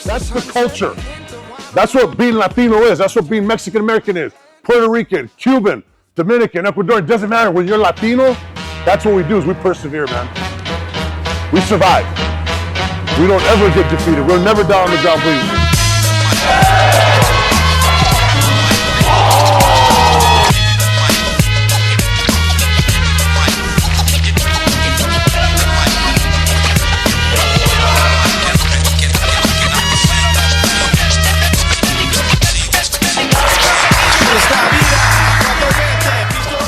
That's the culture. That's what being Latino is. That's what being Mexican American is. Puerto Rican, Cuban, Dominican, Ecuadorian, it doesn't matter. When you're Latino, that's what we do is we persevere, man. We survive. We don't ever get defeated. We're never down on the ground, please.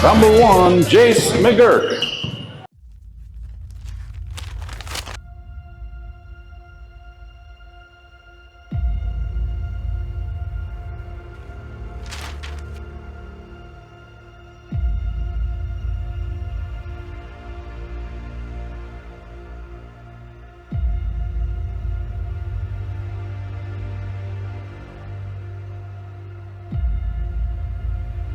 Number one, Jace McGurk.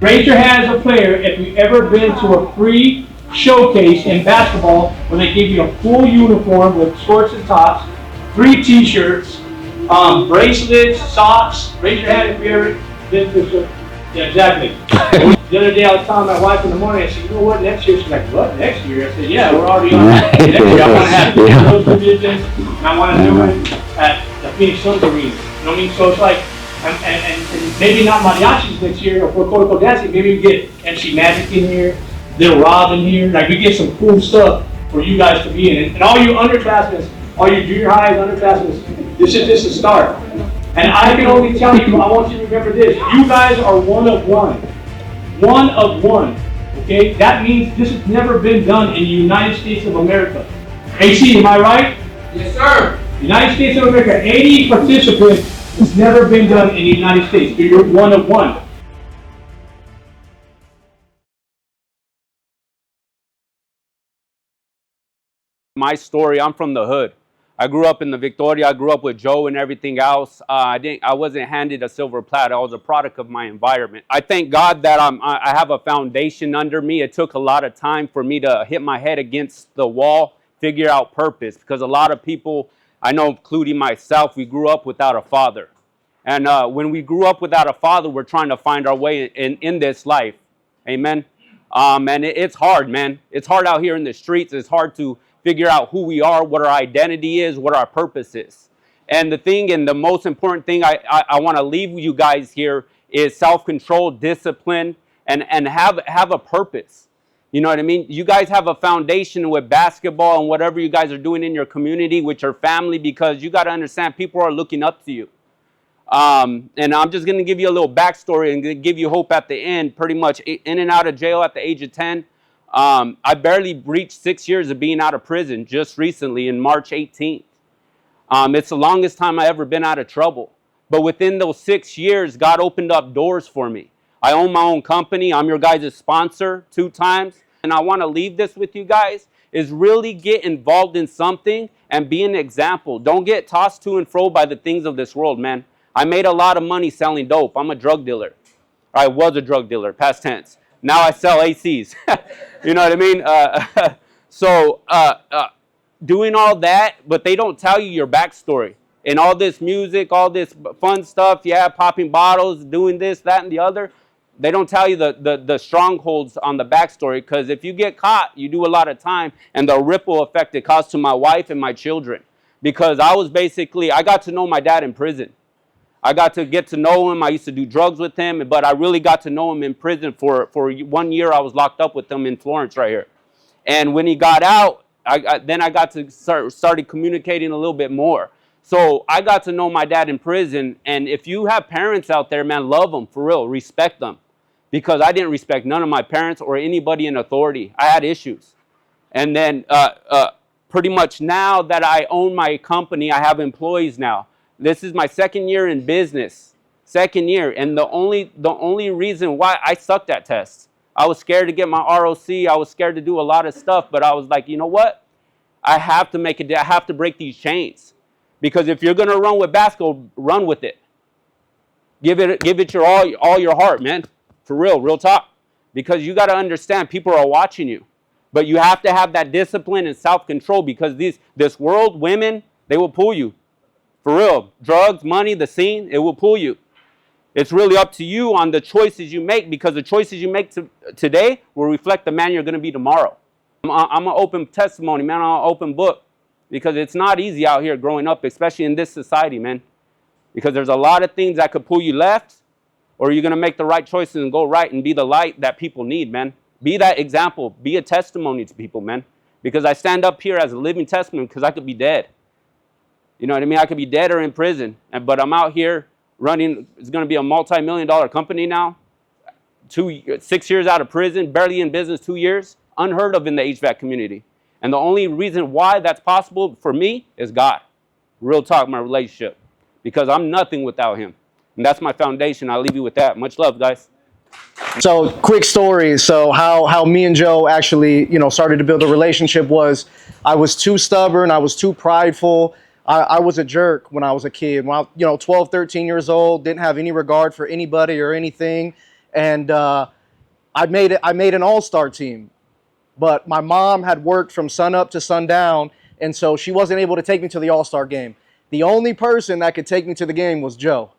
Raise your hand as a player if you've ever been to a free showcase in basketball where they give you a full uniform with shorts and tops, 3 t-shirts, bracelets, socks. Raise your hand if you've ever been to a show. Yeah, exactly. The other day I was telling my wife in the morning, I said, you know what, next year? She's like, what, next year? I said, yeah, we're already on that. Next year I want to have those divisions, and I want to do it at the Phoenix Suns Arena. You know what I mean? So it's like, and maybe not mariachis next year or for Coco dancing. Maybe we get MC Magic in here, Little Rob in here. Like we get some cool stuff for you guys to be in. And all you underclassmen, all you junior highs, underclassmen, this is just a start. And I can only tell you, I want you to remember this. You guys are one of one. One of one. Okay? That means this has never been done in the United States of America. AC, am I right? Yes, sir. United States of America, 80 participants. It's never been done in the United States. So you're one of one. My story, I'm from the hood. I grew up in the Victoria. I grew up with Joe and everything else. I wasn't handed a silver platter. I was a product of my environment. I thank God that I have a foundation under me. It took a lot of time for me to hit my head against the wall, figure out purpose, because a lot of people, I know, including myself, we grew up without a father. And when we grew up without a father, we're trying to find our way in this life. Amen. And it's hard, man. It's hard out here in the streets. It's hard to figure out who we are, what our identity is, what our purpose is. And the thing, and the most important thing I want to leave you guys here is self-control, discipline, and have a purpose. You know what I mean? You guys have a foundation with basketball and whatever you guys are doing in your community with your family, because you got to understand people are looking up to you. And I'm just going to give you a little backstory and give you hope at the end. Pretty much in and out of jail at the age of 10. I barely reached 6 years of being out of prison just recently in March 18th. It's the longest time I ever been out of trouble. But within those 6 years, God opened up doors for me. I own my own company. I'm your guys' sponsor 2 times. And I want to leave this with you guys, is really get involved in something and be an example. Don't get tossed to and fro by the things of this world, man. I made a lot of money selling dope. I'm a drug dealer. I was a drug dealer, past tense. Now I sell ACs. You know what I mean? Doing all that, but they don't tell you your backstory. And all this music, all this fun stuff, yeah, popping bottles, doing this, that, and the other. They don't tell you the strongholds on the backstory, because if you get caught, you do a lot of time, and the ripple effect it caused to my wife and my children. Because I got to know my dad in prison. I got to get to know him. I used to do drugs with him, but I really got to know him in prison for 1 year. I was locked up with him in Florence right here. And when he got out, then I got to started communicating a little bit more. So I got to know my dad in prison. And if you have parents out there, man, love them, for real. Respect them. Because I didn't respect none of my parents or anybody in authority. I had issues. And then pretty much now that I own my company, I have employees now. This is my 2nd year in business. 2nd year. And the only reason why I sucked at tests. I was scared to get my ROC. I was scared to do a lot of stuff. But I was like, you know what? I have to make it. I have to break these chains. Because if you're going to run with basketball, run with it. Give it your all your heart, man. For real talk. Because you got to understand, people are watching you. But you have to have that discipline and self-control, because this world, women, they will pull you. For real, drugs, money, the scene, it will pull you. It's really up to you on the choices you make, because the choices you make today will reflect the man you're going to be tomorrow. I'm an open testimony, man. I'm an open book, because it's not easy out here growing up, especially in this society, man. Because there's a lot of things that could pull you left, or you're going to make the right choices and go right and be the light that people need, man. Be that example. Be a testimony to people, man. Because I stand up here as a living testimony, because I could be dead. You know what I mean? I could be dead or in prison, but I'm out here running. It's going to be a multi-million-dollar company now. 6 years out of prison, barely in business 2 years. Unheard of in the HVAC community. And the only reason why that's possible for me is God. Real talk, my relationship. Because I'm nothing without him. And that's my foundation. I'll leave you with that. Much love, guys. So, quick story. So, how me and Joe actually, started to build a relationship was, I was too stubborn. I was too prideful. I was a jerk when I was a kid. When I was, 12, 13 years old, didn't have any regard for anybody or anything. And I made an all-star team. But my mom had worked from sun up to sundown, and so she wasn't able to take me to the all-star game. The only person that could take me to the game was Joe.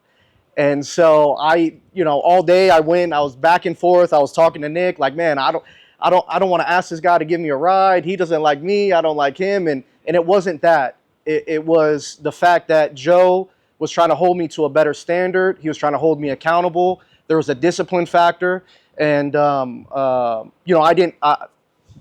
And so all day I was back and forth. I was talking to Nick, like, man, I don't want to ask this guy to give me a ride. He doesn't like me. I don't like him. And it wasn't that. It was the fact that Joe was trying to hold me to a better standard. He was trying to hold me accountable. There was a discipline factor. And,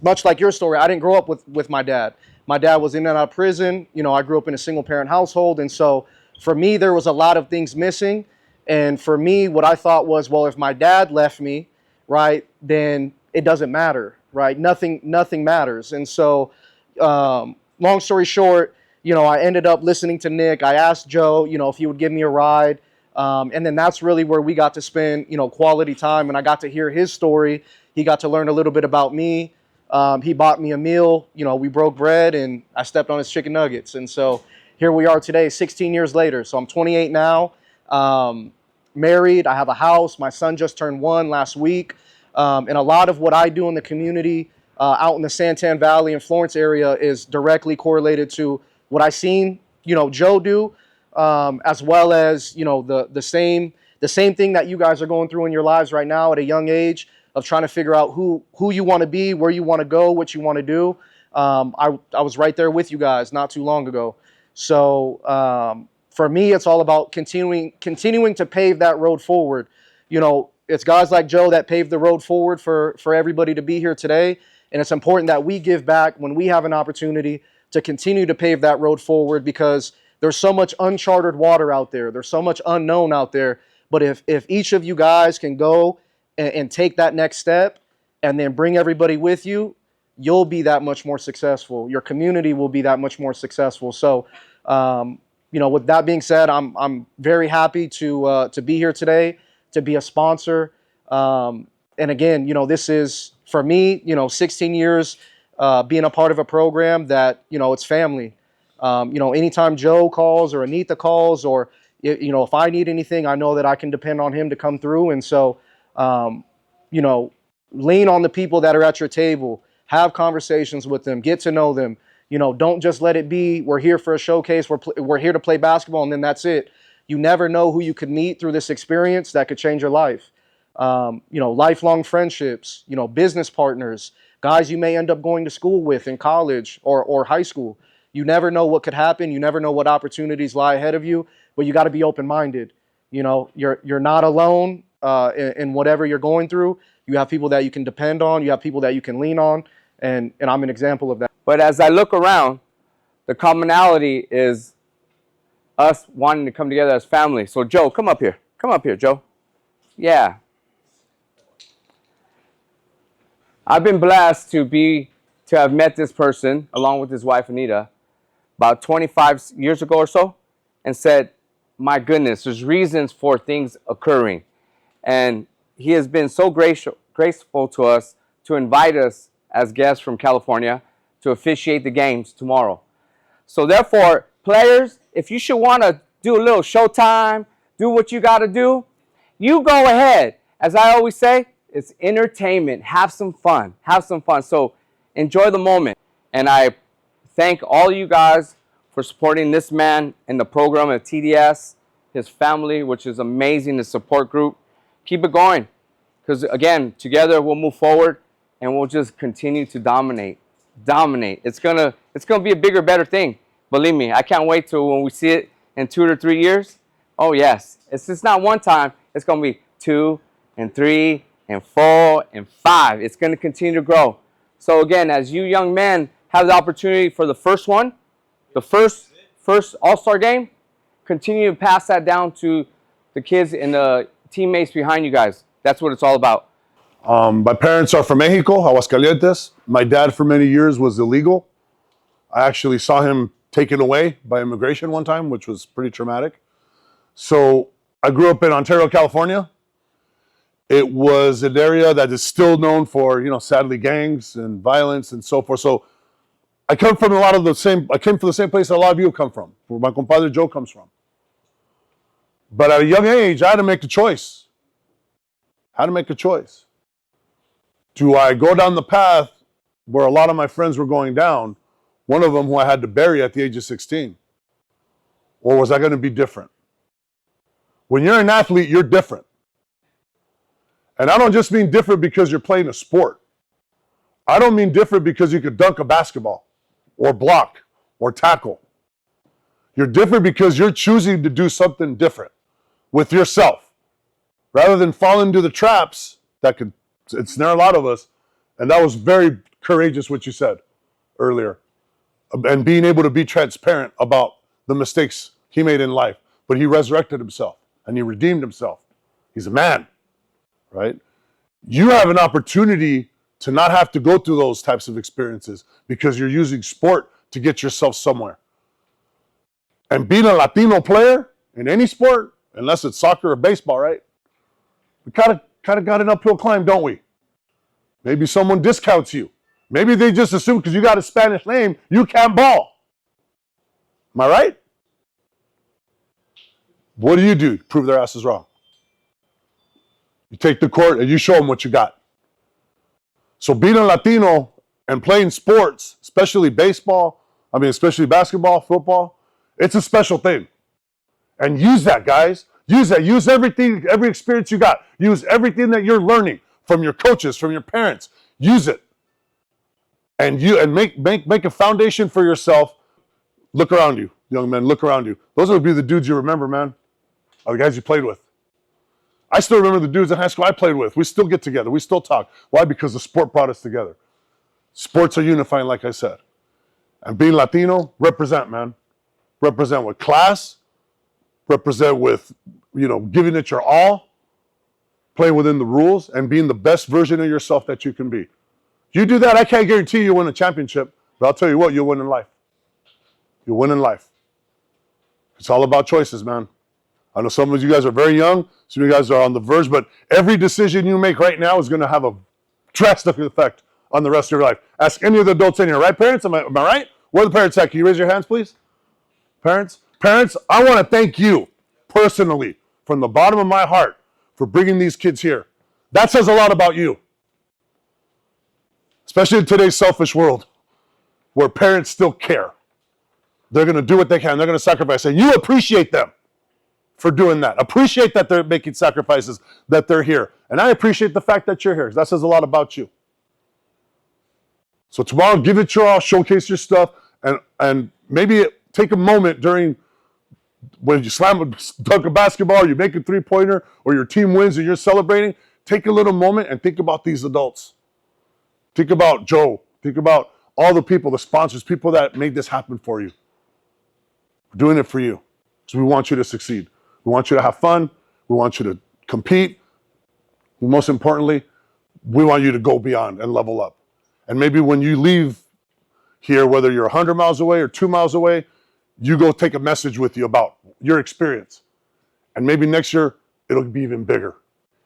much like your story, I didn't grow up with my dad. My dad was in and out of prison. I grew up in a single parent household. And so for me, there was a lot of things missing. And for me, what I thought was, well, if my dad left me, right, then it doesn't matter, right? Nothing matters. And so, long story short, I ended up listening to Nick. I asked Joe, if he would give me a ride. And then that's really where we got to spend, quality time. And I got to hear his story. He got to learn a little bit about me. He bought me a meal. We broke bread, and I stepped on his chicken nuggets. And so here we are today, 16 years later. So I'm 28 now. Married, I have a house. My son just turned 1 last week. And a lot of what I do in the community out in the Santan Valley and Florence area is directly correlated to what I seen, Joe do, as well as, the same thing that you guys are going through in your lives right now at a young age of trying to figure out who you want to be, where you want to go, what you want to do. I was right there with you guys not too long ago. So, for me, it's all about continuing to pave that road forward. It's guys like Joe that paved the road forward for everybody to be here today. And it's important that we give back when we have an opportunity to continue to pave that road forward, because there's so much uncharted water out there. There's so much unknown out there. But if each of you guys can go and take that next step and then bring everybody with you, you'll be that much more successful. Your community will be that much more successful. So, with that being said, I'm very happy to be here today, to be a sponsor. And again, this is, for me, 16 years being a part of a program that, it's family. Anytime Joe calls or Anita calls, or, if I need anything, I know that I can depend on him to come through. And so, lean on the people that are at your table, have conversations with them, get to know them. Don't just let it be, we're here for a showcase, we're here to play basketball, and then that's it. You never know who you could meet through this experience that could change your life. Lifelong friendships, business partners, guys you may end up going to school with in college or high school. You never know what could happen. You never know what opportunities lie ahead of you, but you got to be open-minded. You're not alone in whatever you're going through. You have people that you can depend on. You have people that you can lean on. And I'm an example of that. But as I look around, the commonality is us wanting to come together as family. So Joe, come up here. Come up here, Joe. Yeah. I've been blessed to have met this person along with his wife, Anita, about 25 years ago or so, and said, my goodness, there's reasons for things occurring. And he has been so graceful to us to invite us as guests from California to officiate the games tomorrow. So therefore, players, if you should want to do a little showtime, do what you got to do, you go ahead. As I always say, it's entertainment. Have some fun. Have some fun. So enjoy the moment. And I thank all you guys for for supporting this man in the program at TDS, his family, which is amazing, the support group. Keep it going, because again, together we'll move forward and we'll just continue to dominate. It's gonna be a bigger, better thing. Believe me, I can't wait till when we see it in 2 to 3 years. Oh yes, it's just not one time. It's gonna be 2 and 3 and 4 and 5. It's gonna continue to grow. So again, as you young men have the opportunity for the first one, the first All-Star game, continue to pass that down to the kids and the teammates behind you guys. That's what it's all about. My parents are from Mexico, Aguascalientes. My dad for many years was illegal. I actually saw him taken away by immigration one time, which was pretty traumatic. So I grew up in Ontario, California. It was an area that is still known for, sadly, gangs and violence and so forth. So I come from I came from the same place that a lot of you come from, where my compadre Joe comes from. But at a young age, I had to make a choice. Do I go down the path where a lot of my friends were going down, one of them who I had to bury at the age of 16? Or was I going to be different? When you're an athlete, you're different. And I don't just mean different because you're playing a sport. I don't mean different because you could dunk a basketball or block or tackle. You're different because you're choosing to do something different with yourself rather than fall into the traps that could ensnare a lot of us. And that was very courageous what you said earlier. And being able to be transparent about the mistakes he made in life. But he resurrected himself and he redeemed himself. He's a man, right? You have an opportunity to not have to go through those types of experiences because you're using sport to get yourself somewhere. And being a Latino player in any sport, unless it's soccer or baseball, right? We kind of got an uphill climb, don't we? Maybe someone discounts you. Maybe they just assume because you got a Spanish name, you can't ball. Am I right? What do? Prove their asses wrong. You take the court and you show them what you got. So being a Latino and playing sports, especially especially basketball, football, it's a special thing. And use that, guys. Use that. Use everything, every experience you got. Use everything that you're learning from your coaches, from your parents. Use it. And make a foundation for yourself. Look around you, young men. Look around you. Those will be the dudes you remember, man. Are the guys you played with. I still remember the dudes in high school I played with. We still get together. We still talk. Why? Because the sport brought us together. Sports are unifying, like I said. And being Latino, represent, man. Represent with class. Represent with, giving it your all. Playing within the rules and being the best version of yourself that you can be. You do that, I can't guarantee you'll win a championship, but I'll tell you what, you'll win in life. You'll win in life. It's all about choices, man. I know some of you guys are very young, some of you guys are on the verge, but every decision you make right now is going to have a drastic effect on the rest of your life. Ask any of the adults in here, right, parents? Am I right? Where are the parents at? Can you raise your hands, please? Parents, I want to thank you personally from the bottom of my heart for bringing these kids here. That says a lot about you. Especially in today's selfish world where parents still care. They're going to do what they can. They're going to sacrifice. And you appreciate them for doing that. Appreciate that they're making sacrifices, that they're here. And I appreciate the fact that you're here because that says a lot about you. So tomorrow, give it your all, showcase your stuff, and maybe take a moment during when you dunk a basketball, or you make a three-pointer, or your team wins and you're celebrating. Take a little moment and think about these adults. Think about Joe. Think about all the people, the sponsors, people that made this happen for you. We're doing it for you because we want you to succeed. We want you to have fun. We want you to compete. And most importantly, we want you to go beyond and level up. And maybe when you leave here, whether you're 100 miles away or 2 miles away, you go take a message with you about your experience. And maybe next year, it'll be even bigger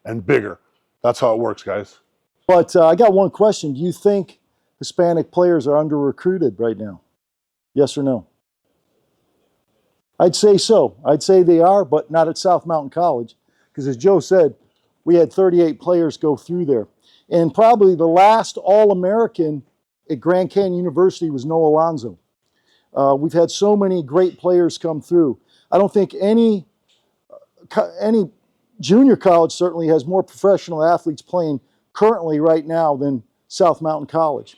and bigger. That's how it works, guys. But I got one question. Do you think Hispanic players are under-recruited right now? Yes or no? I'd say so. I'd say they are, but not at South Mountain College. Because as Joe said, we had 38 players go through there. And probably the last All-American at Grand Canyon University was Noah Alonzo. We've had so many great players come through. I don't think any junior college certainly has more professional athletes playing currently right now than South Mountain College.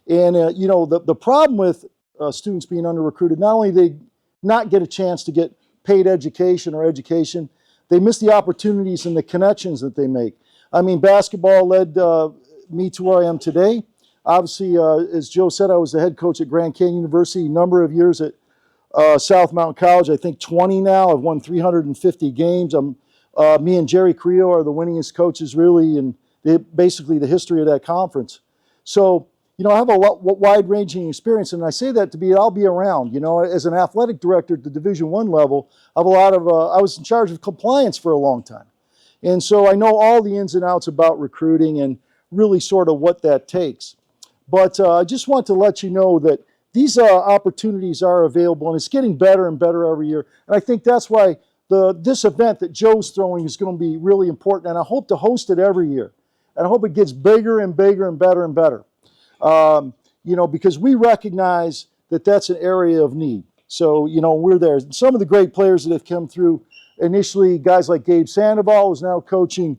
And, you know, the problem with students being under-recruited, not only they not get a chance to get paid education or education, they miss the opportunities and the connections that they make. I mean, basketball led me to where I am today. Obviously, as Joe said, I was the head coach at Grand Canyon University, a number of years at South Mountain College. I think 20 now. I've won 350 games. Me and Jerry Creo are the winningest coaches, really, in basically the history of that conference. So, you know, I have a wide-ranging experience, and I say that to be, I'll be around. You know, as an athletic director at the Division I level, I have a lot of, I was in charge of compliance for a long time. And so I know all the ins and outs about recruiting and really sort of what that takes. But I just want to let you know that these opportunities are available, and it's getting better and better every year. And I think that's why this event that Joe's throwing is going to be really important, and I hope to host it every year. And I hope it gets bigger and bigger and better and better. You know, because we recognize that that's an area of need. So, you know, we're there. Some of the great players that have come through, initially guys like Gabe Sandoval, who's now coaching.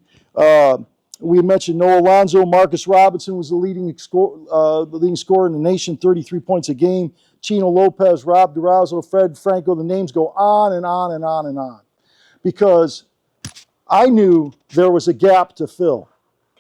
We mentioned Noah Alonso. Marcus Robinson was the leading scorer in the nation, 33 points a game. Chino Lopez, Rob DeRozzo, Fred Franco, the names go on and on and on and on. Because I knew there was a gap to fill,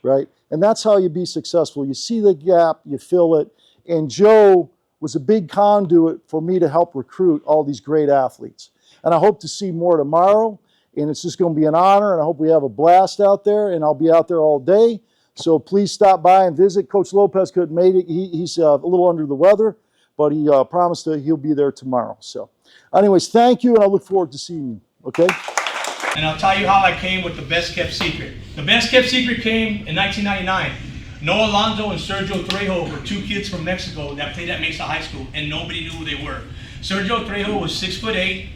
right? And that's how you be successful. You see the gap, you fill it. And Joe was a big conduit for me to help recruit all these great athletes. And I hope to see more tomorrow. And it's just going to be an honor. And I hope we have a blast out there. And I'll be out there all day. So please stop by and visit. Coach Lopez couldn't make it. He's a little under the weather. But he promised that he'll be there tomorrow. So anyways, thank you. And I look forward to seeing you. Okay? And I'll tell you how I came with the best kept secret. The best kept secret came in 1999. Noah Alonso and Sergio Trejo were two kids from Mexico that played at Mesa High School, and nobody knew who they were. Sergio Trejo was 6'8",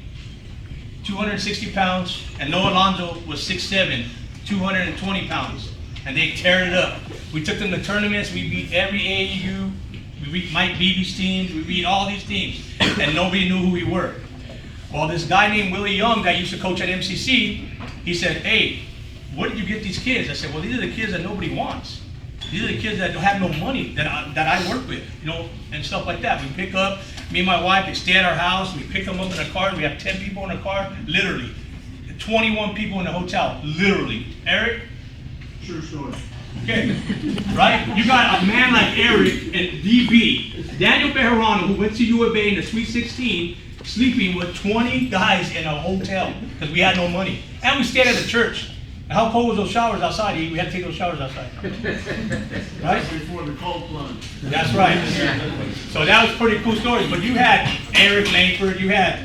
260 pounds, and Noah Alonso was 6'7", 220 pounds. And they teared it up. We took them to tournaments. We beat every AAU. We beat Mike Beebe's teams. We beat all these teams, and nobody knew who we were. Well, this guy named Willie Young that used to coach at MCC, he said, "Hey, where did you get these kids?" I said, "Well, these are the kids that nobody wants. These are the kids that don't have no money that I work with, you know, and stuff like that. We pick up, me and my wife, they stay at our house. We pick them up in a car. We have 10 people in a car, literally. 21 people in the hotel, literally. Eric? True story. Okay, right? You got a man like Eric and DB, Daniel Bejarano, who went to U of A in the Sweet 16, sleeping with 20 guys in a hotel because we had no money. And we stayed at a church. And how cold was those showers outside? We had to take those showers outside. Right? Before the cold plunge. That's right. So that was pretty cool stories. But you had Eric Langford, you had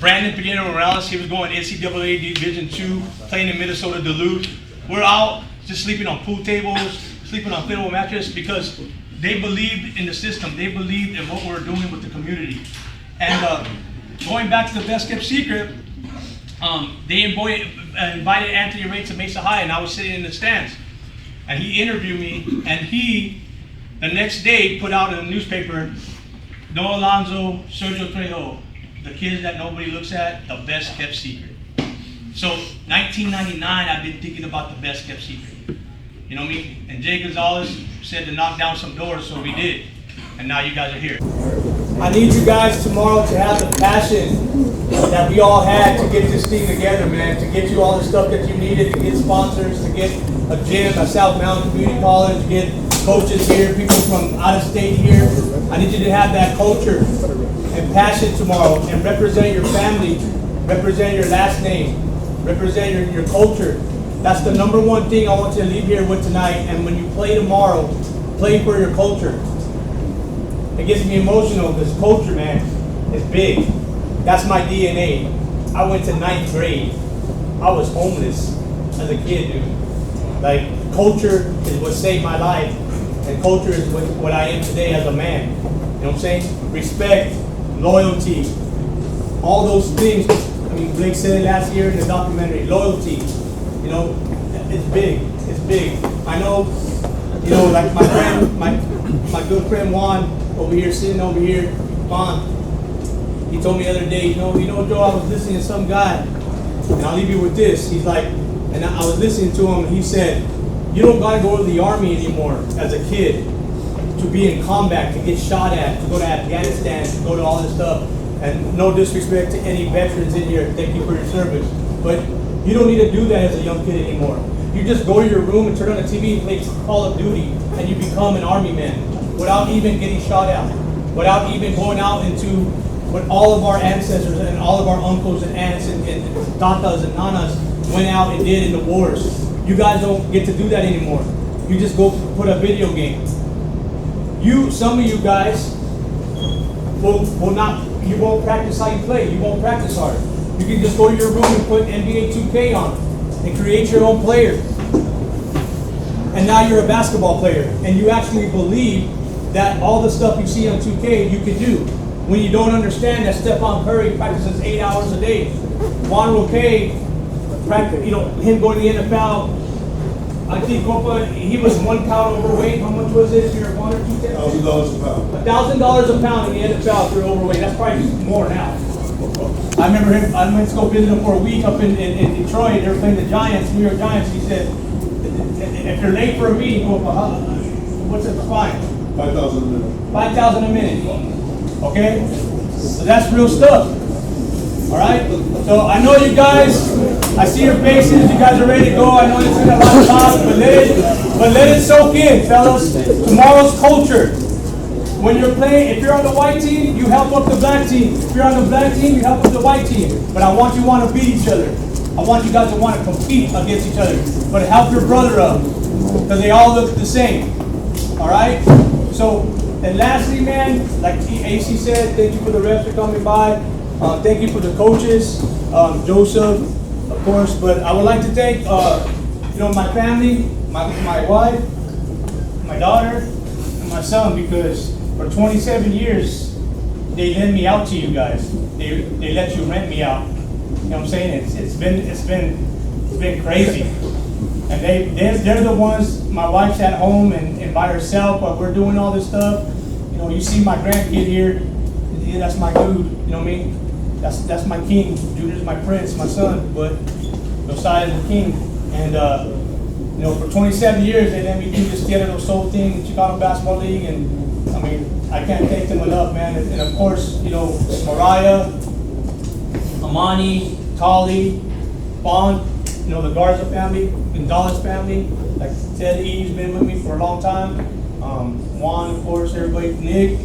Brandon Pinheiro-Morales. He was going NCAA Division II, playing in Minnesota Duluth. We're out just sleeping on pool tables, sleeping on inflatable mattresses because they believed in the system. They believed in what we're doing with the community. And going back to the best kept secret, they invited Anthony Ray to Mesa High, and I was sitting in the stands. And he interviewed me, and he, the next day, put out in the newspaper, Noah Alonso, Sergio Trejo, the kids that nobody looks at, the best kept secret. So 1999, I've been thinking about the best kept secret. You know what I mean? And Jay Gonzalez said to knock down some doors, so we did. And now you guys are here. I need you guys tomorrow to have the passion that we all had to get this thing together, man. To get you all the stuff that you needed, to get sponsors, to get a gym at South Mountain Community College, to get coaches here, people from out of state here. I need you to have that culture and passion tomorrow and represent your family, represent your last name, represent your culture. That's the number one thing I want you to leave here with tonight. And when you play tomorrow, play for your culture. It gets me emotional because culture, man, is big. That's my DNA. I went to 9th grade. I was homeless as a kid, dude. Like, culture is what saved my life. And culture is what I am today as a man. You know what I'm saying? Respect, loyalty, all those things. I mean, Blake said it last year in the documentary. Loyalty, you know, it's big. It's big. I know, you know, like my friend, my good friend Juan over here, sitting over here, Juan, He told me the other day, Joe, I was listening to some guy, and I'll leave you with this. He's like, and I was listening to him, and he said, you don't gotta go to the army anymore as a kid to be in combat, to get shot at, to go to Afghanistan, to go to all this stuff. And no disrespect to any veterans in here, thank you for your service. But you don't need to do that as a young kid anymore. You just go to your room and turn on the TV and play Call of Duty, and you become an army man without even getting shot at, without even going out into what all of our ancestors and all of our uncles and aunts and tatas and nanas went out and did in the wars. You guys don't get to do that anymore. You just go put a video game. Some of you guys will not, you won't practice how you play. You won't practice hard. You can just go to your room and put NBA 2K on and create your own player. And now you're a basketball player. And you actually believe that all the stuff you see on 2K you can do. When you don't understand that Stephon Curry practices 8 hours a day. Juan Roque, him going to the NFL, I think he was 1 pound overweight. How much was it if you're 1 or 2 $1,000 a pound. $1,000 a pound in the NFL if you're overweight. That's probably more now. I remember him, I went to go visit him for a week up in Detroit. They were playing the Giants, New York Giants. He said, if you're late for a meeting, what's the fine? $5,000 a minute. $5,000 a minute. Okay? So that's real stuff. All right? So I know you guys, I see your faces, you guys are ready to go. I know it's been a lot of talk, but let it soak in, fellas. Tomorrow's culture. When you're playing, if you're on the white team, you help up the black team. If you're on the black team, you help up the white team. But I want you to want to beat each other. I want you guys to want to compete against each other. But help your brother up. Because they all look the same. All right? So, and lastly, man, like AC said, thank you for the refs for coming by. Thank you for the coaches, Joseph, of course. But I would like to thank, my family, my wife, my daughter, and my son, because for 27 years, they lent me out to you guys. They let you rent me out. You know what I'm saying? It's been crazy. And they're the ones. My wife's at home and by herself, but we're doing all this stuff. You see my grandkid here. Yeah, that's my dude. You know what I mean? That's my king. Junior's my prince, my son. But Josiah is the king. And for 27 years, they let me do this Tierra del Sol thing, Chicano Basketball League, and I can't thank them enough, man. And of course, Mariah, Amani, Tali, Bond, the Garza family, Gonzalez family, like Ted E's been with me for a long time. Juan, of course, everybody, Nick,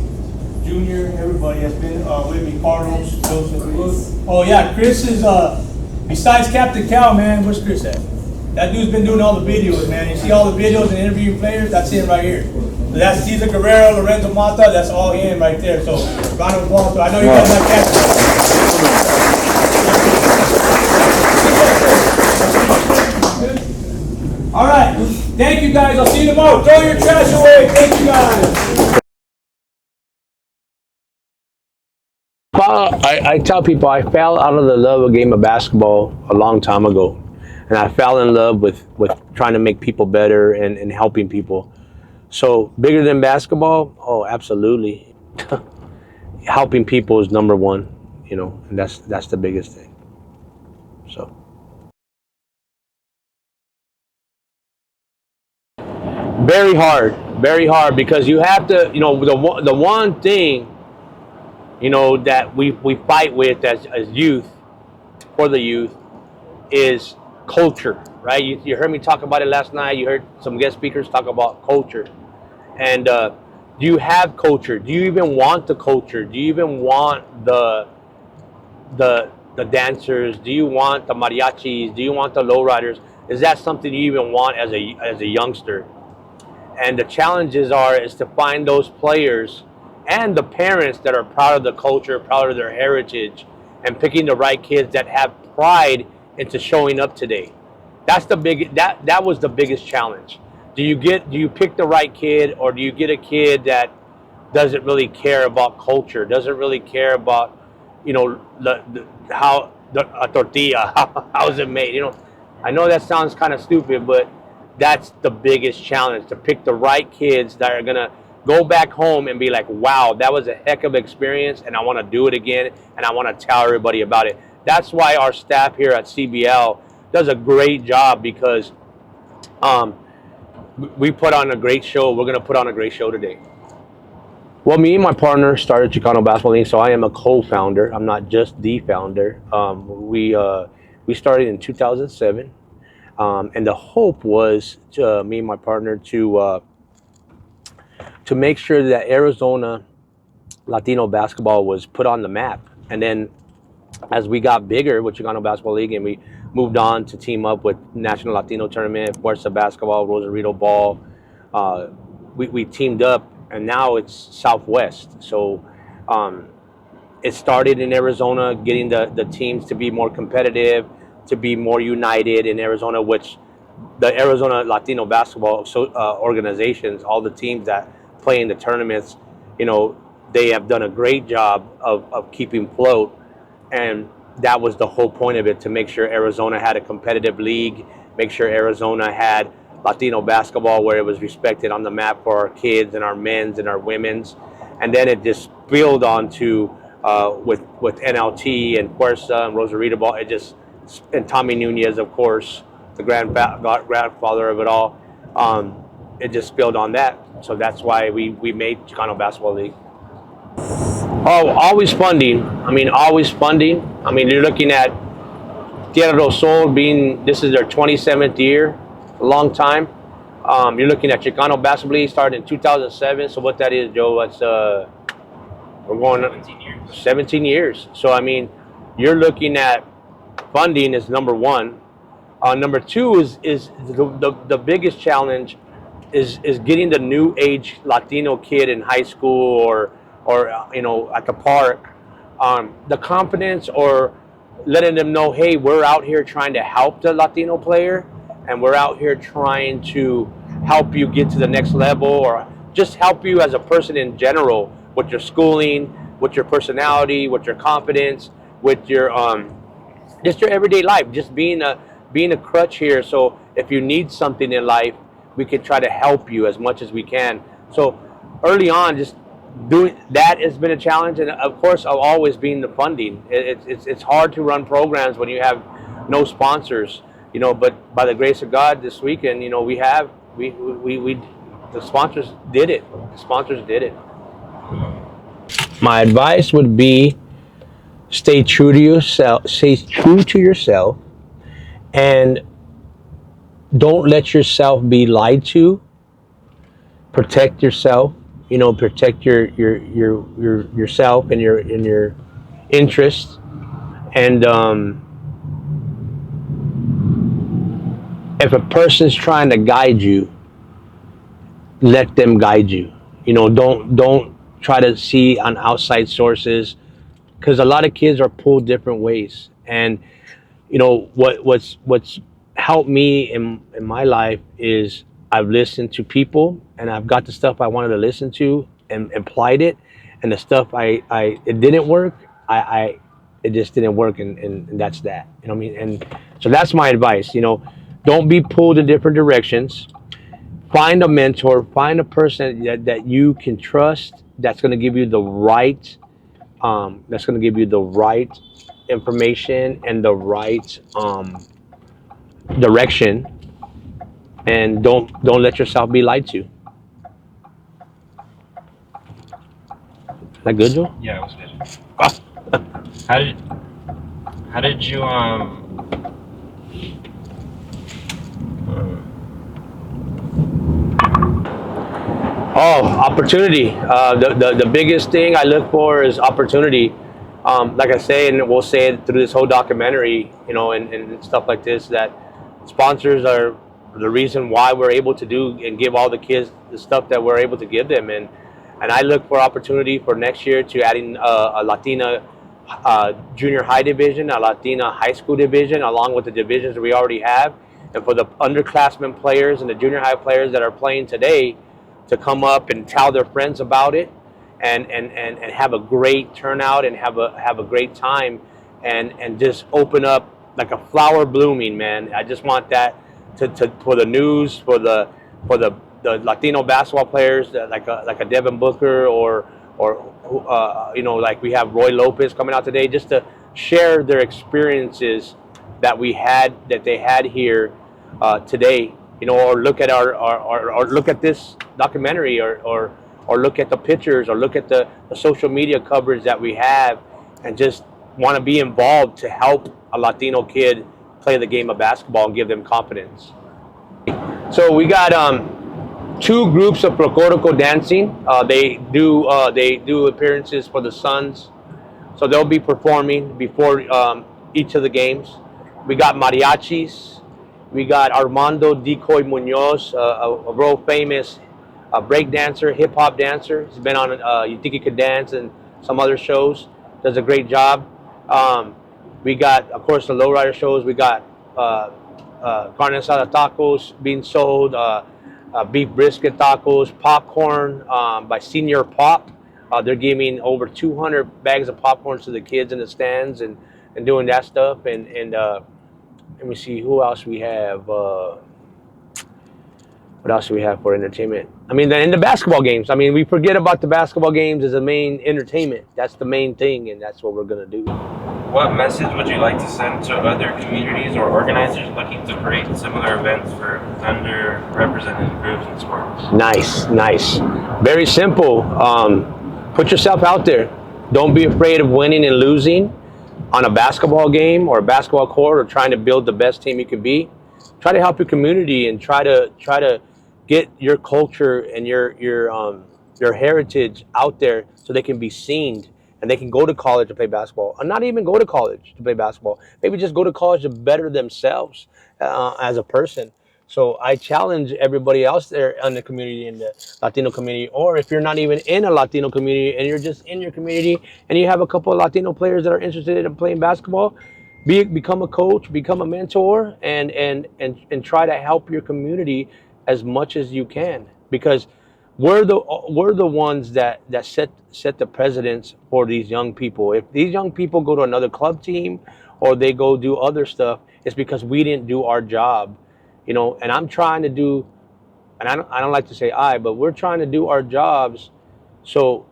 Junior, everybody has been with me. Carlos, Joseph. Oh yeah, Chris is, besides Captain Cal, man, where's Chris at? That dude's been doing all the videos, man. You see all the videos and interviewing players, that's him right here. So that's Cesar Guerrero, Lorenzo Mata, that's all him right there. So, round of applause. So I know you guys like that. All right, thank you guys. I'll see you tomorrow. Throw your trash away. Thank you guys. I tell people I fell out of the love of game of basketball a long time ago. And I fell in love with trying to make people better and helping people. So bigger than basketball? Oh, absolutely. Helping people is number one, and that's the biggest thing. So. Very hard because you have to, the one thing, that we fight with as youth, for the youth, is culture, right? You heard me talk about it last night. You heard some guest speakers talk about culture. And do you have culture? Do you even want the culture? Do you even want the dancers? Do you want the mariachis? Do you want the lowriders? Is that something you even want as a youngster? And the challenges is to find those players and the parents that are proud of the culture, proud of their heritage, and picking the right kids that have pride into showing up today. That's that was the biggest challenge. Do you pick the right kid, or do you get a kid that doesn't really care about culture, doesn't really care about, how a tortilla, how is it made? I know that sounds kind of stupid, but that's the biggest challenge, to pick the right kids that are gonna go back home and be like, wow, that was a heck of an experience, and I want to do it again, and I want to tell everybody about it. That's why our staff here at CBL does a great job, because we put on a great show. We're going to put on a great show today. Well, me and my partner started Chicano Basketball League, so I am a co-founder. I'm not just the founder. We started in 2007, and the hope was me and my partner to make sure that Arizona Latino basketball was put on the map. And then as we got bigger with Chicano Basketball League and we moved on to team up with National Latino Tournament, Fuerza Basketball, Rosarito Ball, we teamed up, and now it's Southwest. So it started in Arizona, getting the teams to be more competitive, to be more united in Arizona, which the Arizona Latino basketball organizations, all the teams that play in the tournaments, they have done a great job of keeping float. And that was the whole point of it, to make sure Arizona had a competitive league, make sure Arizona had Latino basketball where it was respected on the map for our kids and our men's and our women's. And then it just spilled onto with NLT and Fuerza and Rosarito Ball. And Tommy Nunez, of course, the grandfather of it all. It just spilled on that. So that's why we made Chicano Basketball League. Oh, always funding. Always funding. You're looking at Tierra del Sol this is their 27th year, a long time. You're looking at Chicano Basketball League, started in 2007. So what that is, Joe, it's we're going 17 years. 17 years. So you're looking at funding is number one. Number two is the biggest challenge is getting the new age Latino kid in high school or at the park, the confidence, or letting them know, hey, we're out here trying to help the Latino player, and we're out here trying to help you get to the next level, or just help you as a person in general with your schooling, with your personality, with your confidence, with your just your everyday life, just being a crutch here. So if you need something in life, we can try to help you as much as we can. So early on, just doing that has been a challenge, and of course, I've always been the funding. It's hard to run programs when you have no sponsors, But by the grace of God, this weekend, the sponsors did it. The sponsors did it. My advice would be, stay true to yourself. Stay true to yourself, and don't let yourself be lied to. Protect yourself. Protect your yourself and your interests. And if a person's trying to guide you, let them guide you. Don't try to see on outside sources, because a lot of kids are pulled different ways. And what's helped me in my life is I've listened to people, and I've got the stuff I wanted to listen to and applied it, and the stuff it didn't work, it just didn't work, and that's that. And so that's my advice. Don't be pulled in different directions. Find a mentor, find a person that you can trust, that's going to give you the right information and the right direction. And don't let yourself be lied to. Is that good, Joe? Yeah, it was good. How did you opportunity. The biggest thing I look for is opportunity. Like I say, and we'll say it through this whole documentary, and stuff like this, that sponsors are the reason why we're able to do and give all the kids the stuff that we're able to give them. And I look for opportunity for next year to adding a Latina junior high division, a Latina high school division, along with the divisions that we already have. And for the underclassmen players and the junior high players that are playing today to come up and tell their friends about it, and have a great turnout and have a great time, and just open up like a flower blooming, man. I just want that to for the news, for the the Latino basketball players, like a Devin Booker or like we have Roy Lopez coming out today, just to share their experiences that they had here today, or look at or look at this documentary, or look at the pictures, or look at the social media coverage that we have, and just want to be involved to help a Latino kid play the game of basketball and give them confidence. So we got two groups of Procorico dancing. They do appearances for the Suns, so they'll be performing before each of the games. We got mariachis. We got Armando Decoy Munoz, a real famous break dancer, hip hop dancer. He's been on You Think You Could Dance and some other shows. Does a great job. We got, of course, the lowrider shows. We got carne asada tacos being sold, beef brisket tacos, popcorn by Senior Pop. They're giving over 200 bags of popcorn to the kids in the stands and doing that stuff. And let me see who else we have. What else do we have for entertainment? I mean, in the basketball games. I mean, we forget about the basketball games as the main entertainment. That's the main thing, and that's what we're gonna do. What message would you like to send to other communities or organizers looking to create similar events for underrepresented groups in sports? Nice. Very simple. Put yourself out there. Don't be afraid of winning and losing on a basketball game or a basketball court, or trying to build the best team you can be. Try to help your community and try to get your culture and your heritage out there so they can be seen. And they can go to college to play basketball, or not even go to college to play basketball. Maybe just go to college to better themselves as a person. So I challenge everybody else there in the community, in the Latino community, or if you're not even in a Latino community and you're just in your community and you have a couple of Latino players that are interested in playing basketball, become a coach, become a mentor, and try to help your community as much as you can, because we're the ones that set the precedents for these young people. If these young people go to another club team or they go do other stuff, it's because we didn't do our job, And I'm trying to do, and I don't like to say but we're trying to do our jobs so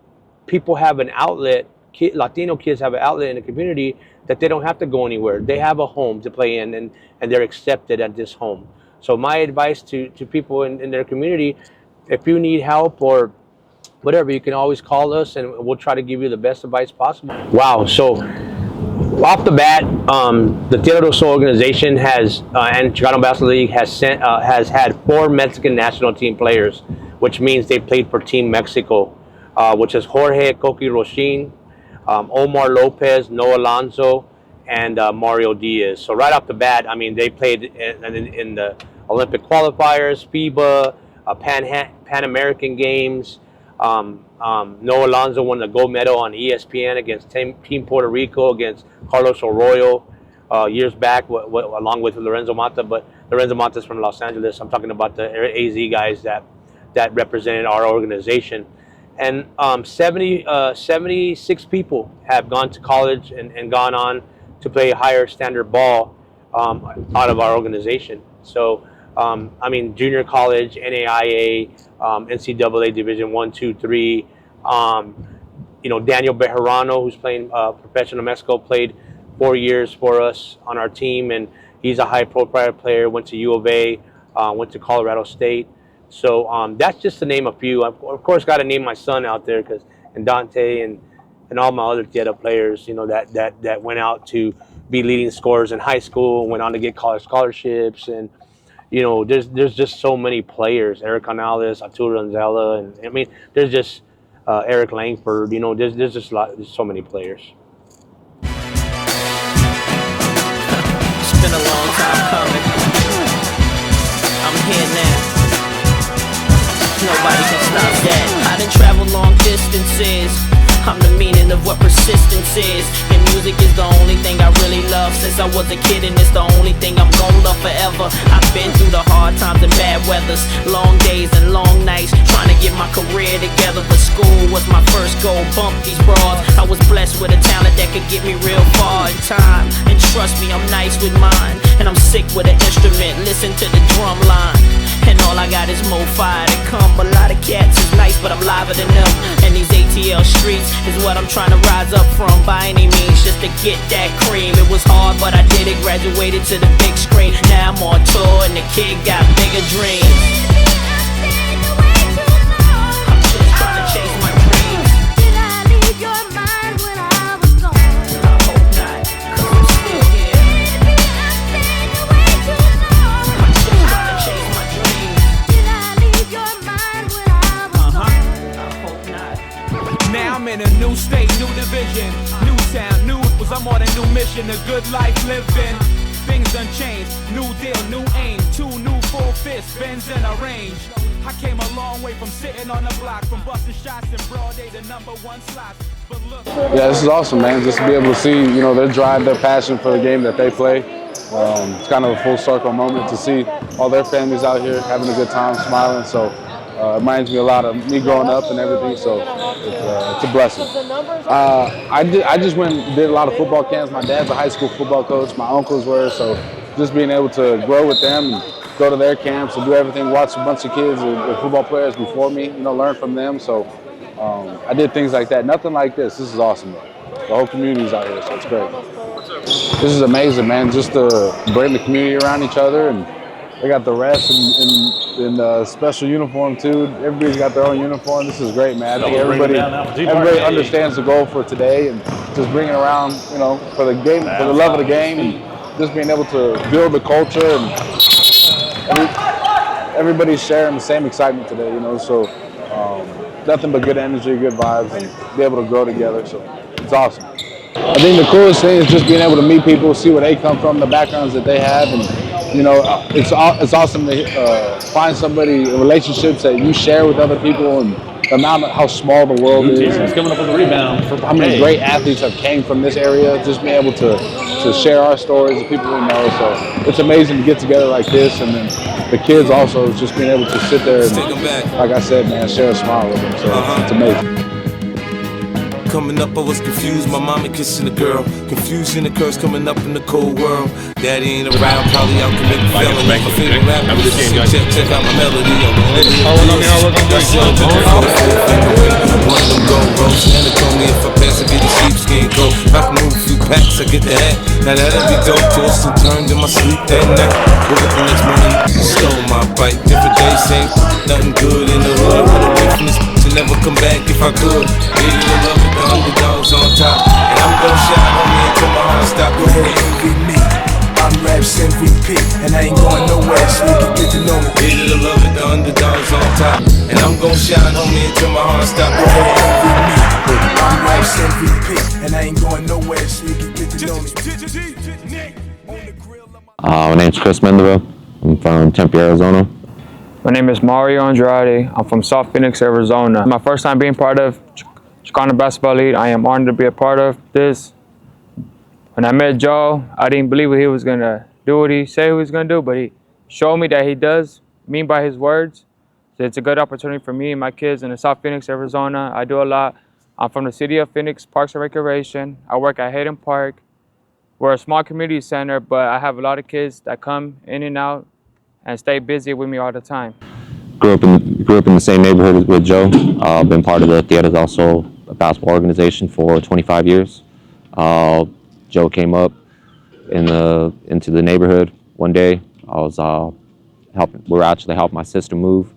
people have an outlet. Latino kids have an outlet in the community that they don't have to go anywhere. They have a home to play in, and they're accepted at this home. So my advice to people in their community, if you need help or whatever, you can always call us and we'll try to give you the best advice possible. Wow. So off the bat, the Tierra del Sol organization has, and Chicano Basketball League has had 4 Mexican national team players, which means they played for Team Mexico, which is Jorge Coqui Rochin, Omar Lopez, Noah Alonso, and Mario Diaz. So right off the bat, I mean, they played in the Olympic qualifiers, FIBA, Pan American Games. Noah Alonso won the gold medal on ESPN against Team Puerto Rico, against Carlos Arroyo years back, along with Lorenzo Mata. But Lorenzo Mata's from Los Angeles. I'm talking about the AZ guys that represented our organization. And 76 people have gone to college and gone on to play higher standard ball out of our organization. So, I mean, junior college, NAIA, NCAA Division 1, 2, 3. Daniel Bejarano, who's playing professional in Mexico, played 4 years for us on our team, and he's a high-profile player. Went to U of A, went to Colorado State. So that's just to name a few. I've, of course, got to name my son out there, and Dante and all my other Tierra players, that went out to be leading scorers in high school, went on to get college scholarships, and there's just so many players. Eric Canales, Arturo Anzella, and I mean, there's just Eric Langford. There's just there's so many players. It's been a long time coming. I'm here now. Nobody can stop that. I done traveled long distances. I'm the meaning of what persistence is. And music is the only thing I really love since I was a kid, and it's the only thing I'm gon' love forever. I've been through the hard times and bad weathers, long days and long nights, trying to get my career together. But school was my first goal. Bump these broads. I was was blessed with a talent that could get me real far in time. And trust me, I'm nice with mine. And I'm sick with an instrument, listen to the drum line. And all I got is more fire to come. A lot of cats is nice, but I'm liver than them. And these ATL streets is what I'm trying to rise up from by any means, just to get that cream. It was hard, but I did it, graduated to the big screen. Now I'm on tour and the kid got bigger dreams. I'm just trying to chase my dreams. Did I leave your mind when I was gone? I hope not, 'cause I'm still here. I'm just trying to chase my dreams. Did I leave your mind when I was gone? I hope not. Now I'm in a new state, new division, new town, new was I'm on a new mission, a good life living. Things done changed, new deal, new aim, 2 new full fists, Benz in a range. I came a long way from sitting on the block, from busting shots in broad day to #1 slots. But look. Yeah, this is awesome, man. Just to be able to see, their drive, their passion for the game that they play. It's kind of a full circle moment to see all their families out here having a good time, smiling. So it reminds me a lot of me growing up and everything. So it's a blessing. I just went and did a lot of football camps. My dad's a high school football coach. My uncles were. So just being able to grow with them and go to their camps and do everything, watch a bunch of kids and football players before me, learn from them. So I did things like that. Nothing like this. This is awesome. The whole community's out here, so it's great. This is amazing, man. Just to bring the community around each other, and they got the refs in special uniform too. Everybody's got their own uniform. This is great, man. I think everybody understands the goal for today, and just bringing around, for the game, for the love of the game, and just being able to build the culture, and everybody's sharing the same excitement today, So nothing but good energy, good vibes, and be able to grow together. So it's awesome. I think the coolest thing is just being able to meet people, see where they come from, the backgrounds that they have, and it's awesome to find somebody, relationships that you share with other people, and the amount of how small the world is. It's coming up with a rebound. How many great athletes have came from this area, just being able to share our stories with people we know. So it's amazing to get together like this, and then the kids also just being able to sit there and, like I said, man, share a smile with them. So it's amazing. Coming up, I was confused. My mama kissing a girl. Confusion occurs coming up in the cold world. Daddy ain't around, probably out committing felony. My favorite rapper, check out my melody. I'm on it. One of them gold ropes. Nana told me if I pass, I get a sheepskin coat. If I can move a few packs, I get the hat. Now that'll be dope. Tossed and turned in my sleep that night. Woke up the next morning, stole my bike. Different days, same. Nothing good in the hood. Run away from this to never come back if I could. Baby, I love it. The underdogs on top, and I'm gon' shine on me until my heart stop. Go ahead, envy me. I'm Raps MVP, and I ain't going nowhere, so you can get to know me. Hated to love it, the underdogs on top, and I'm gon' shine on me until my heart stop. Go ahead, envy me. I'm Raps MVP, and I ain't going nowhere, so you can get to know me. My name's Chris Mendeva. I'm from Tempe, Arizona. My name is Mario Andrade. I'm from South Phoenix, Arizona. My first time being part of Chicano Basketball League. I am honored to be a part of this. When I met Joe, I didn't believe he was gonna do what he said he was gonna do, but he showed me that he does mean by his words. So it's a good opportunity for me and my kids in the South Phoenix, Arizona. I do a lot. I'm from the city of Phoenix, Parks and Recreation. I work at Hayden Park. We're a small community center, but I have a lot of kids that come in and out and stay busy with me all the time. Grew up in the same neighborhood with Joe. Been part of the Theaters also a basketball organization for 25 years. Joe came up into the neighborhood one day. I was we were actually helping my sister move.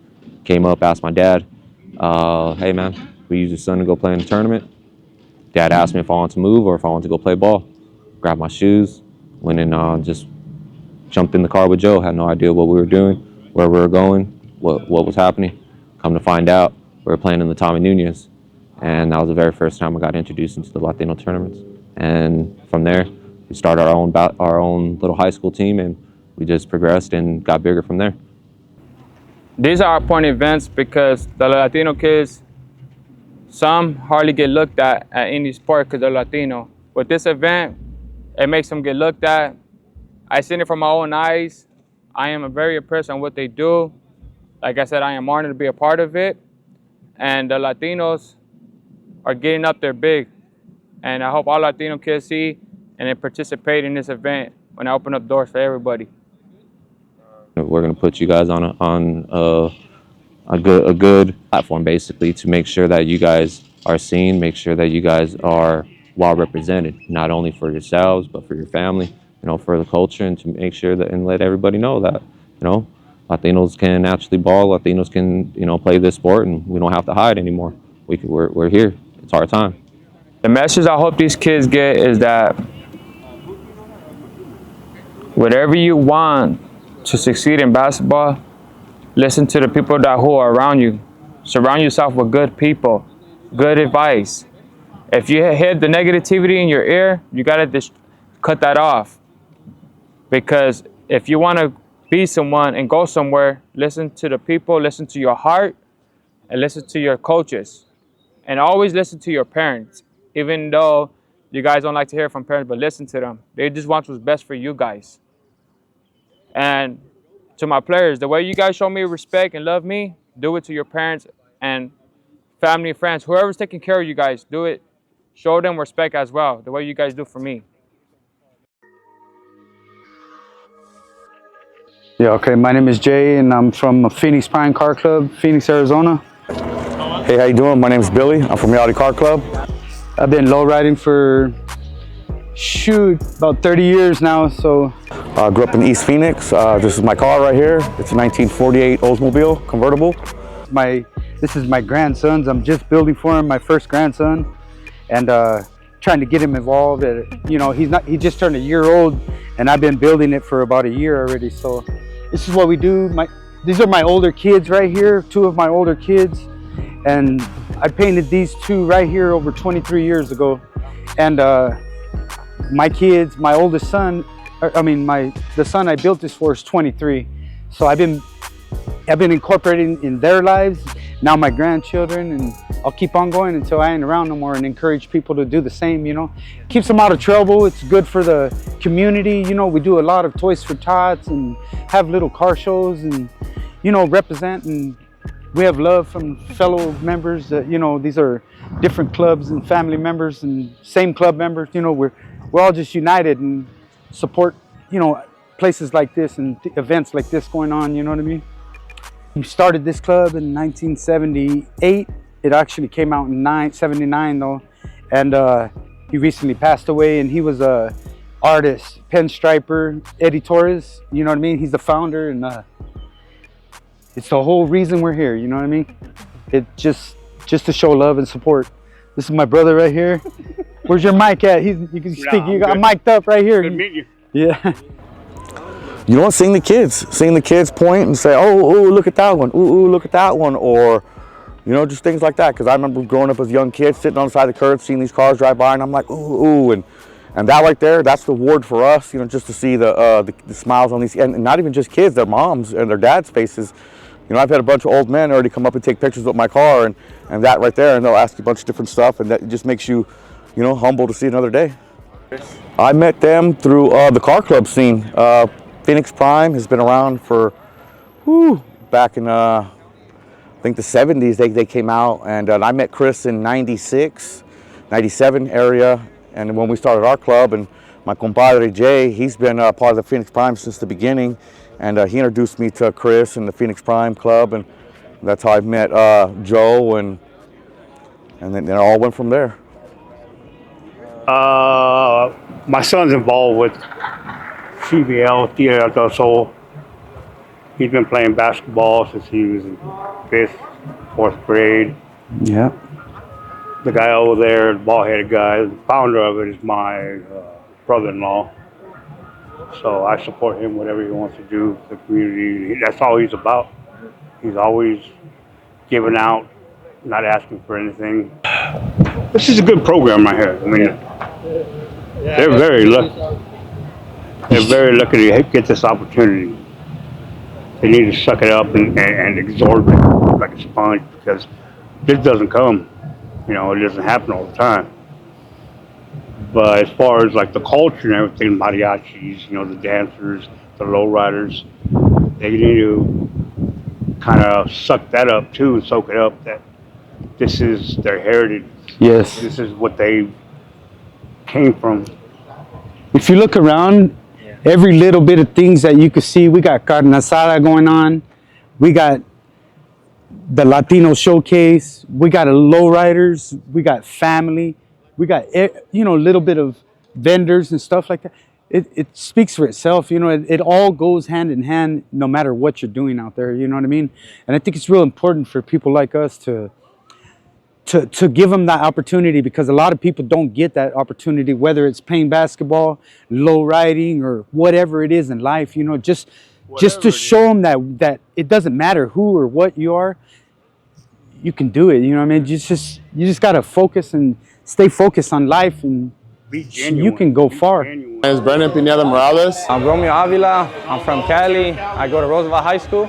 Came up, asked my dad, "Hey man, we use your son to go play in the tournament." Dad asked me if I wanted to move or if I wanted to go play ball. Grabbed my shoes, went and just jumped in the car with Joe. Had no idea what we were doing, where we were going, what was happening. Come to find out, we were playing in the Tommy Nunez. And that was the very first time I got introduced into the Latino tournaments. And from there, we started our own little high school team, and we just progressed and got bigger from there. These are important events because the Latino kids, some hardly get looked at any sport because they're Latino. With this event, it makes them get looked at. I seen it from my own eyes. I am very impressed on what they do. Like I said, I am honored to be a part of it. And the Latinos are getting up there big. And I hope all Latino kids see and then participate in this event when I open up doors for everybody. We're going to put you guys on a good platform, basically, to make sure that you guys are seen, make sure that you guys are well represented, not only for yourselves but for your family, for the culture, and to make sure that and let everybody know that Latinos can actually ball, Latinos can play this sport, and we don't have to hide anymore. We're here. It's our time. The message I hope these kids get is that whatever you want to succeed in basketball, listen to the people who are around you. Surround yourself with good people, good advice. If you hear the negativity in your ear, you gotta just cut that off. Because if you wanna be someone and go somewhere, listen to the people, listen to your heart, and listen to your coaches. And always listen to your parents, even though you guys don't like to hear from parents, but listen to them. They just want what's best for you guys. And to my players, the way you guys show me respect and love me, do it to your parents and family and friends. Whoever's taking care of you guys, do it. Show them respect as well, the way you guys do for me. Yeah, okay, my name is Jay, and I'm from Phoenix Pine Car Club, Phoenix, Arizona. Hey, how you doing? My name is Billy. I'm from Reality Car Club. I've been low riding for, about 30 years now, so. Grew up in East Phoenix. This is my car right here. It's a 1948 Oldsmobile convertible. This is my grandson's. I'm just building for him, my first grandson, and trying to get him involved. He just turned a year old, and I've been building it for about a year already. So this is what we do. These are my older kids right here, two of my older kids, and I painted these two right here over 23 years ago. And my kids, my oldest son, the son I built this for is 23. So I've been incorporating in their lives, now my grandchildren, and I'll keep on going until I ain't around no more, and encourage people to do the same, Keeps them out of trouble. It's good for the community. We do a lot of Toys for Tots and have little car shows and, represent, and we have love from fellow members that, these are different clubs and family members and same club members. We're all just united and support, places like this and events like this going on, you know what I mean? We started this club in 1978. It actually came out in 79 though. And he recently passed away, and he was a artist, pen striper, Eddie Torres, you know what I mean? He's the founder, and it's the whole reason we're here, you know what I mean? It just to show love and support. This is my brother right here. Where's your mic at? You can speak. You got mic'd up right here. Good to meet you. Yeah. Seeing the kids point and say, oh, look at that one. Ooh, look at that one. Or, just things like that. Because I remember growing up as a young kid, sitting on the side of the curb, seeing these cars drive by, and I'm like, ooh. And that right there, that's the reward for us, just to see the smiles on these, and not even just kids, their moms and their dads' faces. I've had a bunch of old men already come up and take pictures with my car, and that right there, and they'll ask you a bunch of different stuff, and that just makes you, humble to see another day. I met them through the car club scene. Phoenix Prime has been around for, back in, I think the 70s they came out, and I met Chris in 96, 97 area, and when we started our club, and my compadre Jay, he's been part of the Phoenix Prime since the beginning, and he introduced me to Chris and the Phoenix Prime Club, and that's how I met Joe, and then it all went from there. My son's involved with CBL, Theater del Sol. He's been playing basketball since he was in 5th, 4th grade. Yeah. The guy over there, the bald-headed guy, the founder of it is my brother-in-law. So I support him, whatever he wants to do for the community. That's all he's about. He's always giving out, not asking for anything. This is a good program right here. I mean, they're very lucky. They're very lucky to get this opportunity. They need to suck it up and absorb it like a sponge, because this doesn't come. It doesn't happen all the time. But as far as like the culture and everything, mariachis, the dancers, the lowriders, they need to kind of suck that up too and soak it up, that this is their heritage. Yes. This is what they came from. If you look around, every little bit of things that you could see, we got carne asada going on, we got the Latino showcase, we got a lowriders, we got family, we got a little bit of vendors and stuff like that. It speaks for itself, it all goes hand in hand no matter what you're doing out there, you know what I mean? And I think it's real important for people like us to give them that opportunity, because a lot of people don't get that opportunity, whether it's playing basketball, low riding, or whatever it is in life, just to show them that it doesn't matter who or what you are, you can do it, you know what I mean? You just got to focus and stay focused on life, and you can go far. My name is Brandon Pineda Morales. I'm Romeo Avila. I'm from Cali. I go to Roosevelt High School.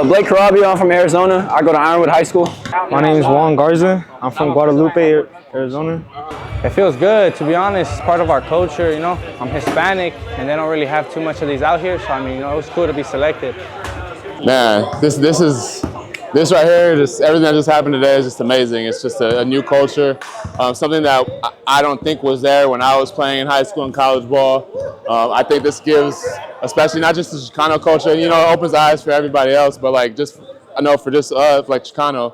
Blake Carabio. I'm from Arizona. I go to Ironwood High School. My name is Juan Garza. I'm from Guadalupe, Arizona. It feels good, to be honest. It's part of our culture, I'm Hispanic, and they don't really have too much of these out here, so it was cool to be selected. Man, this right here, just everything that just happened today is just amazing. It's just a new culture, something that I don't think was there when I was playing in high school and college ball. I think this gives, especially not just the Chicano culture, it opens eyes for everybody else, but I know for just us, like Chicano,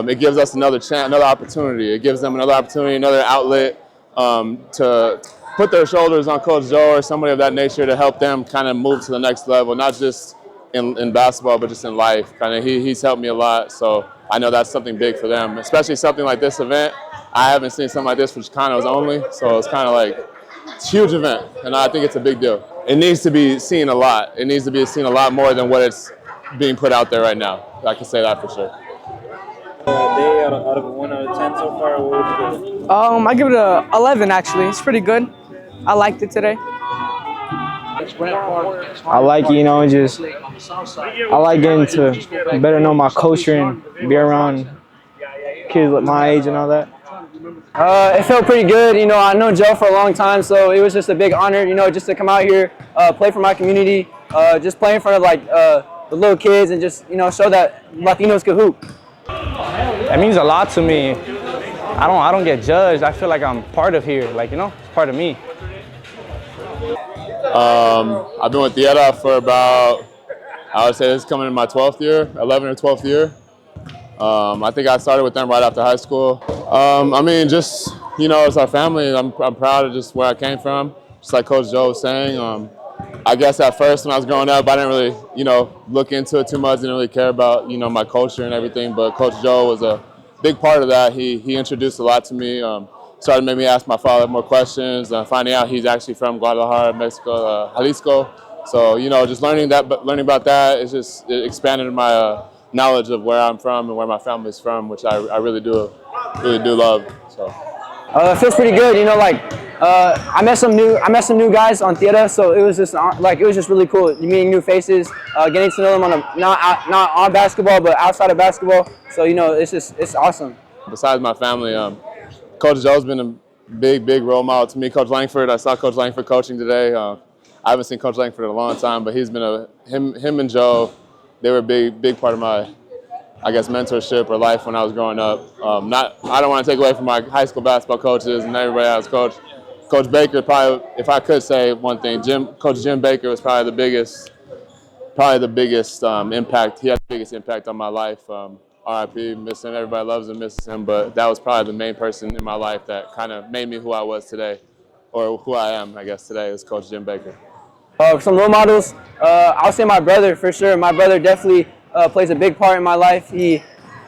it gives us another chance, another opportunity. It gives them another opportunity, another outlet to put their shoulders on Coach Joe or somebody of that nature to help them kind of move to the next level, not just in basketball, but just in life. He's helped me a lot, so I know that's something big for them, especially something like this event. I haven't seen something like this for Chicanos only, so it's kind of it's a huge event, and I think it's a big deal. It needs to be seen a lot. It needs to be seen a lot more than what it's being put out there right now. I can say that for sure. Day out of a 1 out of 10 so far, what would you give it? I give it a 11 actually. It's pretty good. I liked it today. I like, I like getting to better know my culture and be around kids like my age and all that. It felt pretty good. I know Joe for a long time, so it was just a big honor, just to come out here, play for my community, just play in front of the little kids and just, show that Latinos can hoop. It means a lot to me. I don't get judged. I feel like I'm part of here, it's part of me. I've been with Tierra for about, I would say this is coming in my 12th year, 11 or 12th year. I think I started with them right after high school. It's our family. I'm proud of just where I came from, just like Coach Joe was saying. I guess at first when I was growing up, I didn't really, look into it too much, didn't really care about, my culture and everything, but Coach Joe was a big part of that. He introduced a lot to me. Started to make me ask my father more questions, finding out he's actually from Guadalajara, Mexico, Jalisco. So, just learning about that, it expanded my knowledge of where I'm from and where my family's from, which I really do love. So. It feels pretty good, I met some new guys on Tierra, so it was just really cool meeting new faces, getting to know them not on basketball but outside of basketball. So it's awesome. Besides my family, Coach Joe's been a big role model to me. Coach Langford, I saw Coach Langford coaching today. I haven't seen Coach Langford in a long time, but he's been him and Joe, they were a big part of my, I guess, mentorship or life when I was growing up. I don't want to take away from my high school basketball coaches and everybody else. Coach Baker, probably, if I could say one thing, Coach Jim Baker was probably the biggest impact. He had the biggest impact on my life. RIP, miss him. Everybody loves him, misses him, but that was probably the main person in my life that kind of made me who I was today, or who I am, I guess, today, is Coach Jim Baker. Some role models, I'll say my brother for sure. My brother definitely plays a big part in my life. He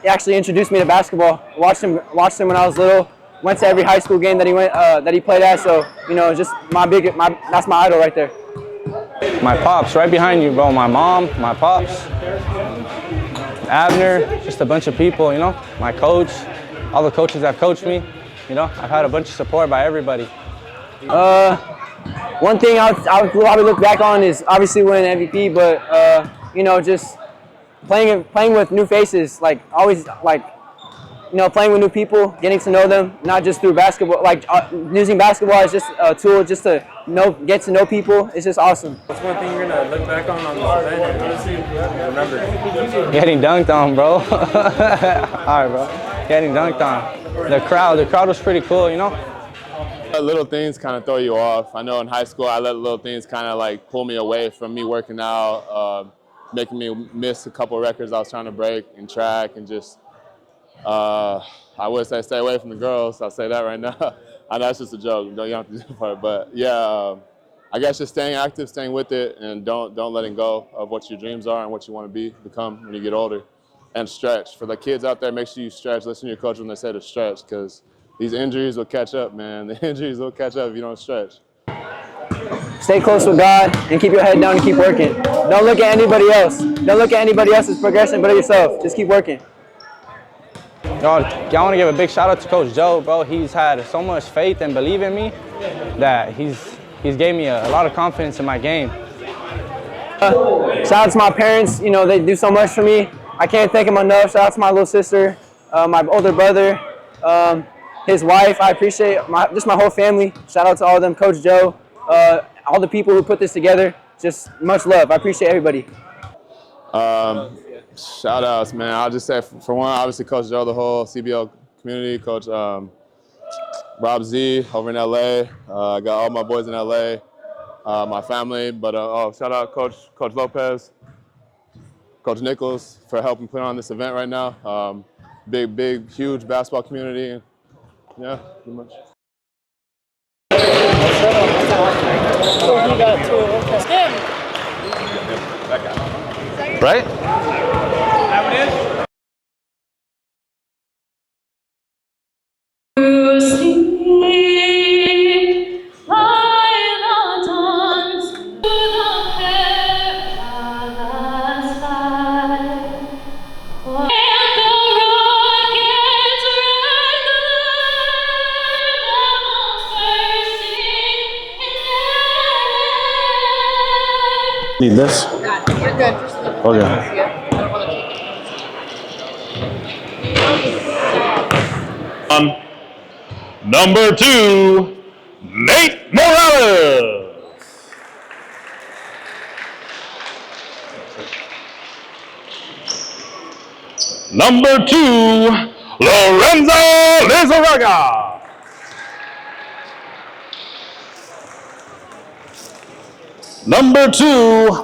actually introduced me to basketball. Watched him when I was little. Went to every high school game that he played at. So just that's my idol right there. My pops, right behind you, bro. My mom, my pops, Abner, just a bunch of people, my coach, all the coaches that have coached me, I've had a bunch of support by everybody. One thing I'll probably look back on is obviously winning MVP, but just playing with new faces, always playing with new people, getting to know them, not just through basketball, using basketball as just a tool just to get to know people. It's just awesome. What's one thing you're going to look back on this event and remember? Getting dunked on, bro. All right, bro. Getting dunked on. The crowd was pretty cool, Little things kind of throw you off. I know in high school I let little things kind of like pull me away from me working out, making me miss a couple records I was trying to break in track, and just I would say stay away from the girls. I'll say that right now. I know it's just a joke. You don't have to do that part, but yeah, I guess just staying active, staying with it, and don't letting go of what your dreams are and what you want to become when you get older, and stretch. For the kids out there, make sure you stretch. Listen to your coach when they say to stretch, because these injuries will catch up, man. The injuries will catch up if you don't stretch. Stay close with God and keep your head down and keep working. Don't look at anybody else. Don't look at anybody else's progression but yourself. Just keep working. Yo, I want to give a big shout out to Coach Joe, bro. He's had so much faith and believe in me that he's gave me a lot of confidence in my game. Shout out to my parents. You know, they do so much for me. I can't thank them enough. Shout out to my little sister, my older brother, his wife. I appreciate just my whole family. Shout out to all of them, Coach Joe, all the people who put this together. Just much love. I appreciate everybody. Shout outs, man. I'll just say, for one, obviously Coach Joe, the whole CBL community, Coach Rob Z over in LA. I got all my boys in LA, my family, but shout out Coach Lopez, Coach Nichols for helping put on this event right now. Big, huge basketball community. Yeah, pretty much. Right? Need this? You're good. Okay. Number 2, Nate Morales. Number 2, Lorenzo Lizarraga. Number 2,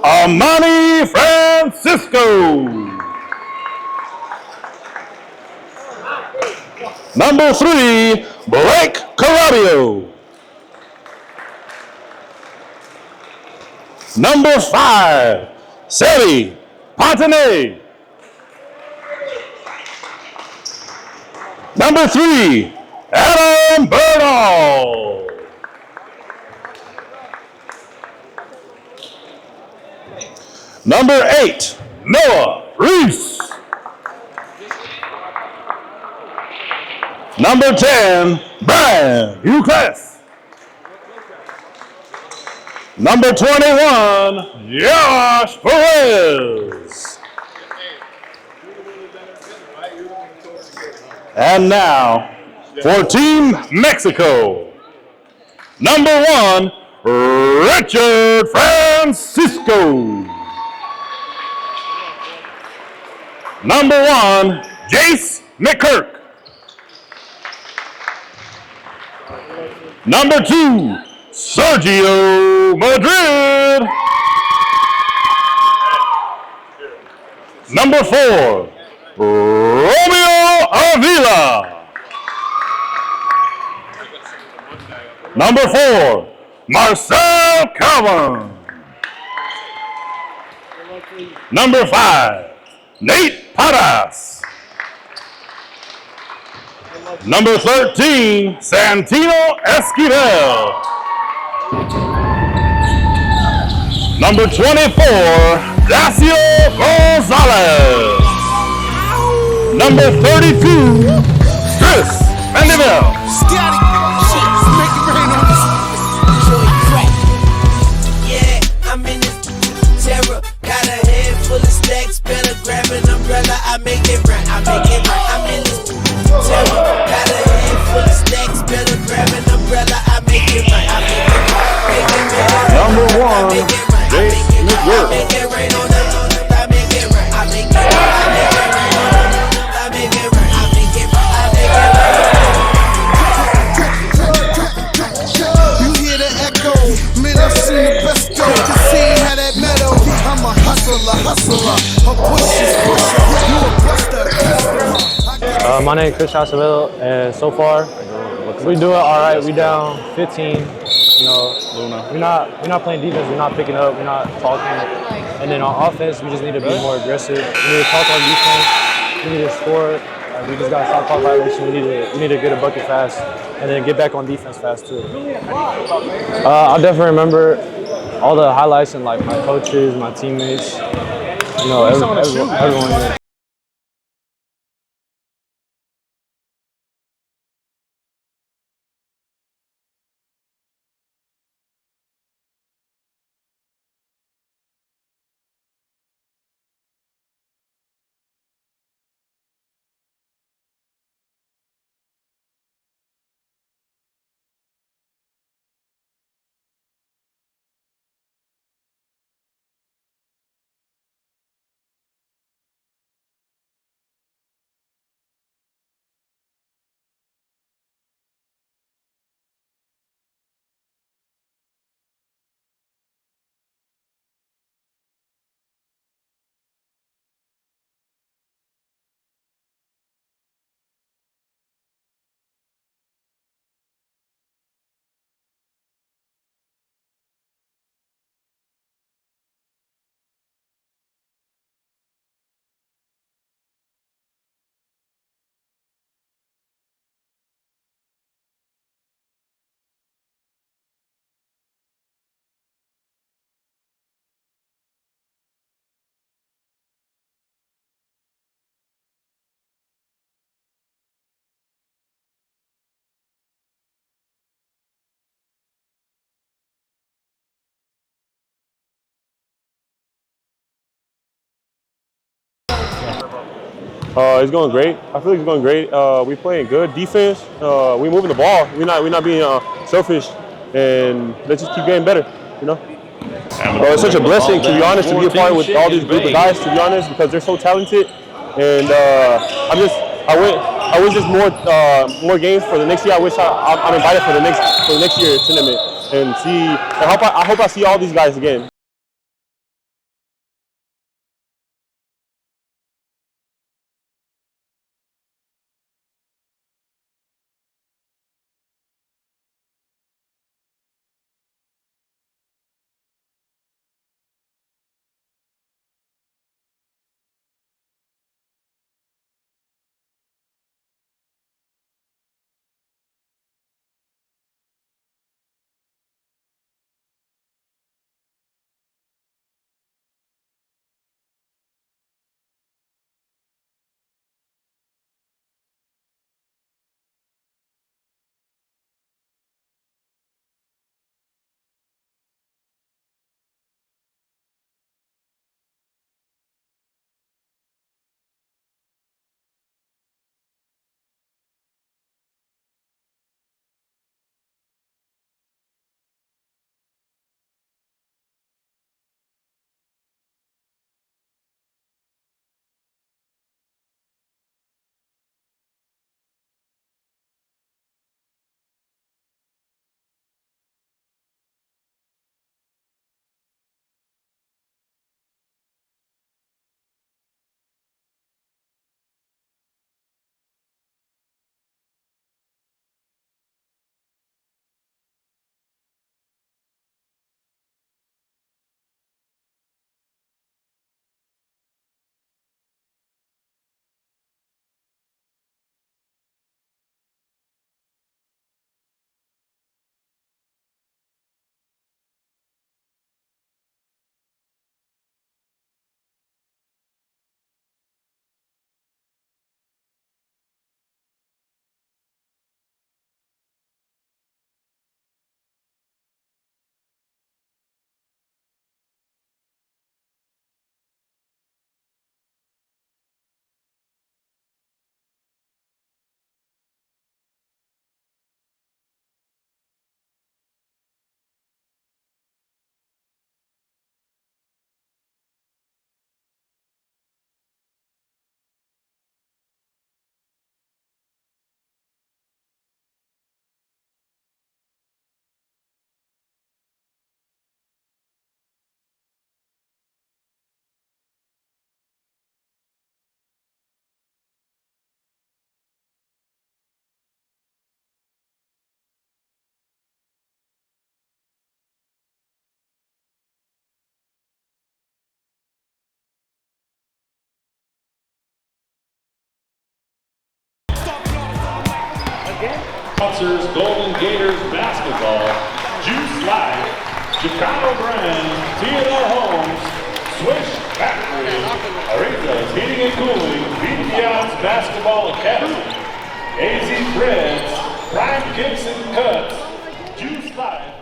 Amani Francisco. Number 3, Blake Carabio. Number 5, Sally Pontanet. Number 3, Adam Bernal. Number 8, Noah Reese. Number 10, Brian Euclid. Number 21, Josh Perez. And now, for Team Mexico, number 1, Richard Francisco. Number 1, Jace McKirk. Number 2, Sergio Madrid. Number 4, Romeo Avila. Number 4, Marcel Calvin. Number 5, Nate Paras. Number 13, Santino Esquivel. Number 24, Dacio Gonzalez. Number 32, Chris Mandeville. Yeah, I'm in this terror. Got a head full of stacks. Better grab an umbrella. I make it right. I make it right. I'm in this terror. Got a head full of stacks. Better grab an umbrella. I make it right. I make it right. Number 1, Jace McGirt. I make it right on the. I make it right. I make it right. I make it right on the. I make it right. I make it right. I make it right. My name is Chris Acevedo, and so far we doing all right. We down 15. You know, we're not playing defense. We're not picking up. We're not talking. And then on offense, we just need to be more aggressive. We need to talk on defense. We need to score. We just got to stop clock violation. We need to get a bucket fast, and then get back on defense fast too. I'll definitely remember all the highlights and like my coaches, my teammates. You know, everyone here. It's going great. I feel like it's going great. We playing good defense. We moving the ball. We're not being selfish, and let's just keep getting better. You know. It's such a blessing, to be honest, to be a part with all these group of guys. To be honest, because they're so talented, and I wish there's more games for the next year. I'm invited for the next year tournament and see. I hope I see all these guys again. Sponsors Golden Gators basketball, Juice Life, Chicano brand, Theodore Homes, Swish Factory, Aretha's Heating and Cooling, BPI's Basketball Academy, AZ Threads, Prime Kicks and Cuts, Juice Life.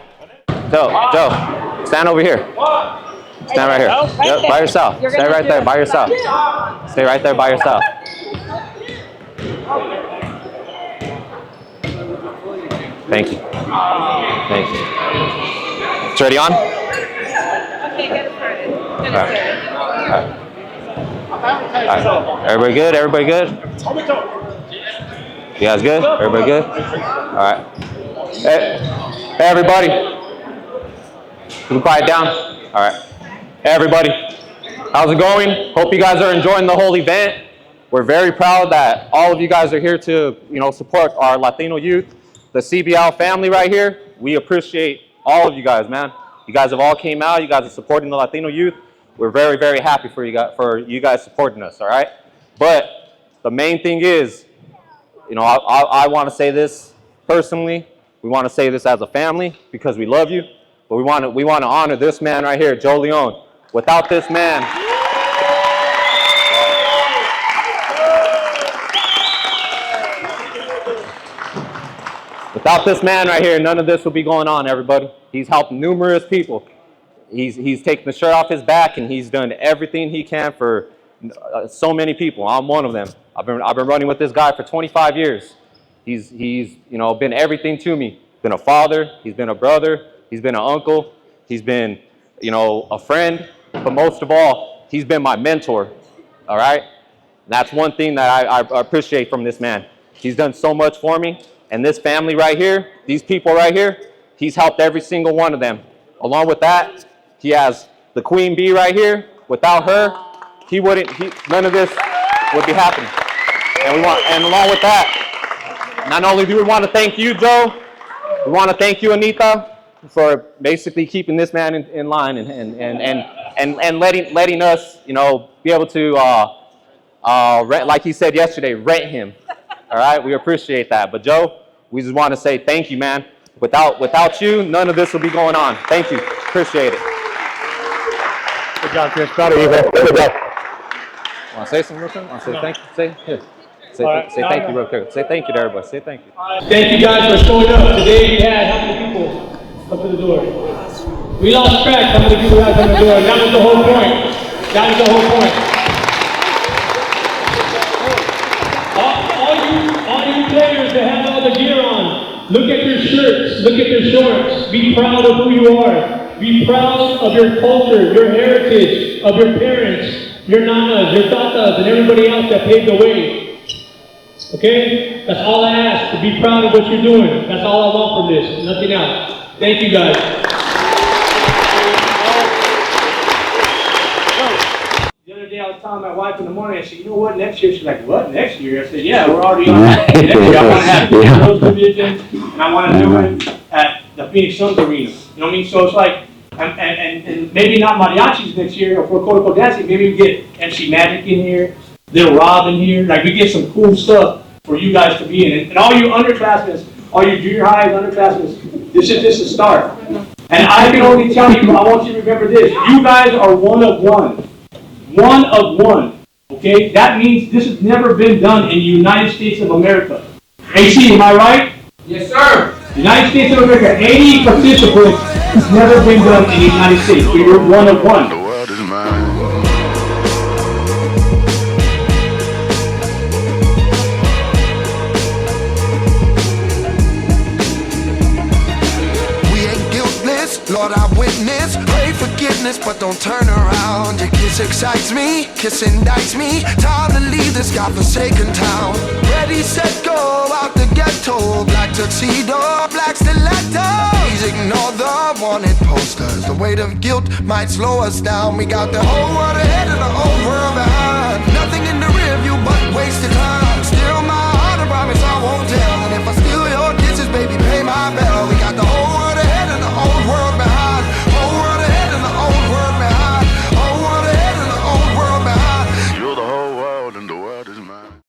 Joe, stand over here. Stand right here. Yep, by yourself. Stay right there by yourself. Stay right there by yourself. Thank you. Thank you. It's already on? Okay, get it started. All right. Everybody good? Everybody good? You guys good? Everybody good? All right. Hey everybody. Can we quiet down? All right. Hey everybody. How's it going? Hope you guys are enjoying the whole event. We're very proud that all of you guys are here to, support our Latino youth, the CBL family right here. We appreciate all of you guys, man. You guys have all came out. You guys are supporting the Latino youth. We're very, very happy for you guys supporting us, all right? But the main thing is, I want to say this personally. We want to say this as a family because we love you. But we want to honor this man right here, Joe Leone. Without this man, right here, none of this would be going on, everybody. He's helped numerous people. He's taken the shirt off his back and he's done everything he can for so many people. I'm one of them. I've been running with this guy for 25 years. He's been everything to me. He's been a father. He's been a brother. He's been an uncle. He's been, a friend. But most of all, he's been my mentor. All right. That's one thing that I appreciate from this man. He's done so much for me. And this family right here, these people right here, he's helped every single one of them. Along with that, he has the Queen Bee right here. Without her, none of this would be happening. And along with that, not only do we want to thank you, Joe, we want to thank you, Anita, for basically keeping this man in line and letting us, be able to, like he said yesterday, rent him. All right, we appreciate that. But Joe, we just want to say thank you, man. Without you, none of this will be going on. Thank you. Appreciate it. Good job, Chris. Proud of you, man. Good job. Want to say something real quick? Want to say thank you? Say thank you real quick. Say thank you to everybody. Say thank you. Thank you guys for showing up. Today we had how many people come to the door? We lost track how many people had come to the door. That was the whole point. That was the whole point. All you players that have all the gear on, look at your shirts, look at your shorts. Be proud of who you are. Be proud of your culture, your heritage, of your parents, your nanas, your tatas, and everybody else that paved the way. Okay? That's all I ask, to be proud of what you're doing. That's all I want from this, nothing else. Thank you guys. The other day I was telling my wife in the morning, I said, you know what, next year? She's like, what, next year? I said, yeah, we're already on that. Next year I want to have those divisions, and I want to do it at the Phoenix Suns Arena. You know what I mean? So it's like, and maybe not mariachis next year, or for Coco dancing, maybe we get MC Magic in here, Little Rob in here, like we get some cool stuff for you guys to be in. And all you underclassmen, all you junior highs, underclassmen, this is just a start. And I can only tell you, I want you to remember this, you guys are one of one. One of one, okay? That means this has never been done in the United States of America. AC, am I right? Yes, sir. United States of America, 80 participants, it's never been done in the United States. So you're one of one. The world is mine. Lord, I witness, pray forgiveness, but don't turn around. Your kiss excites me, kiss indicts me. Time to leave this godforsaken town. Ready, set, go, out the ghetto. Black tuxedo, black stiletto. Please ignore the wanted posters. The weight of guilt might slow us down. We got the whole world ahead and the whole world behind. Nothing in the rear view but wasted time.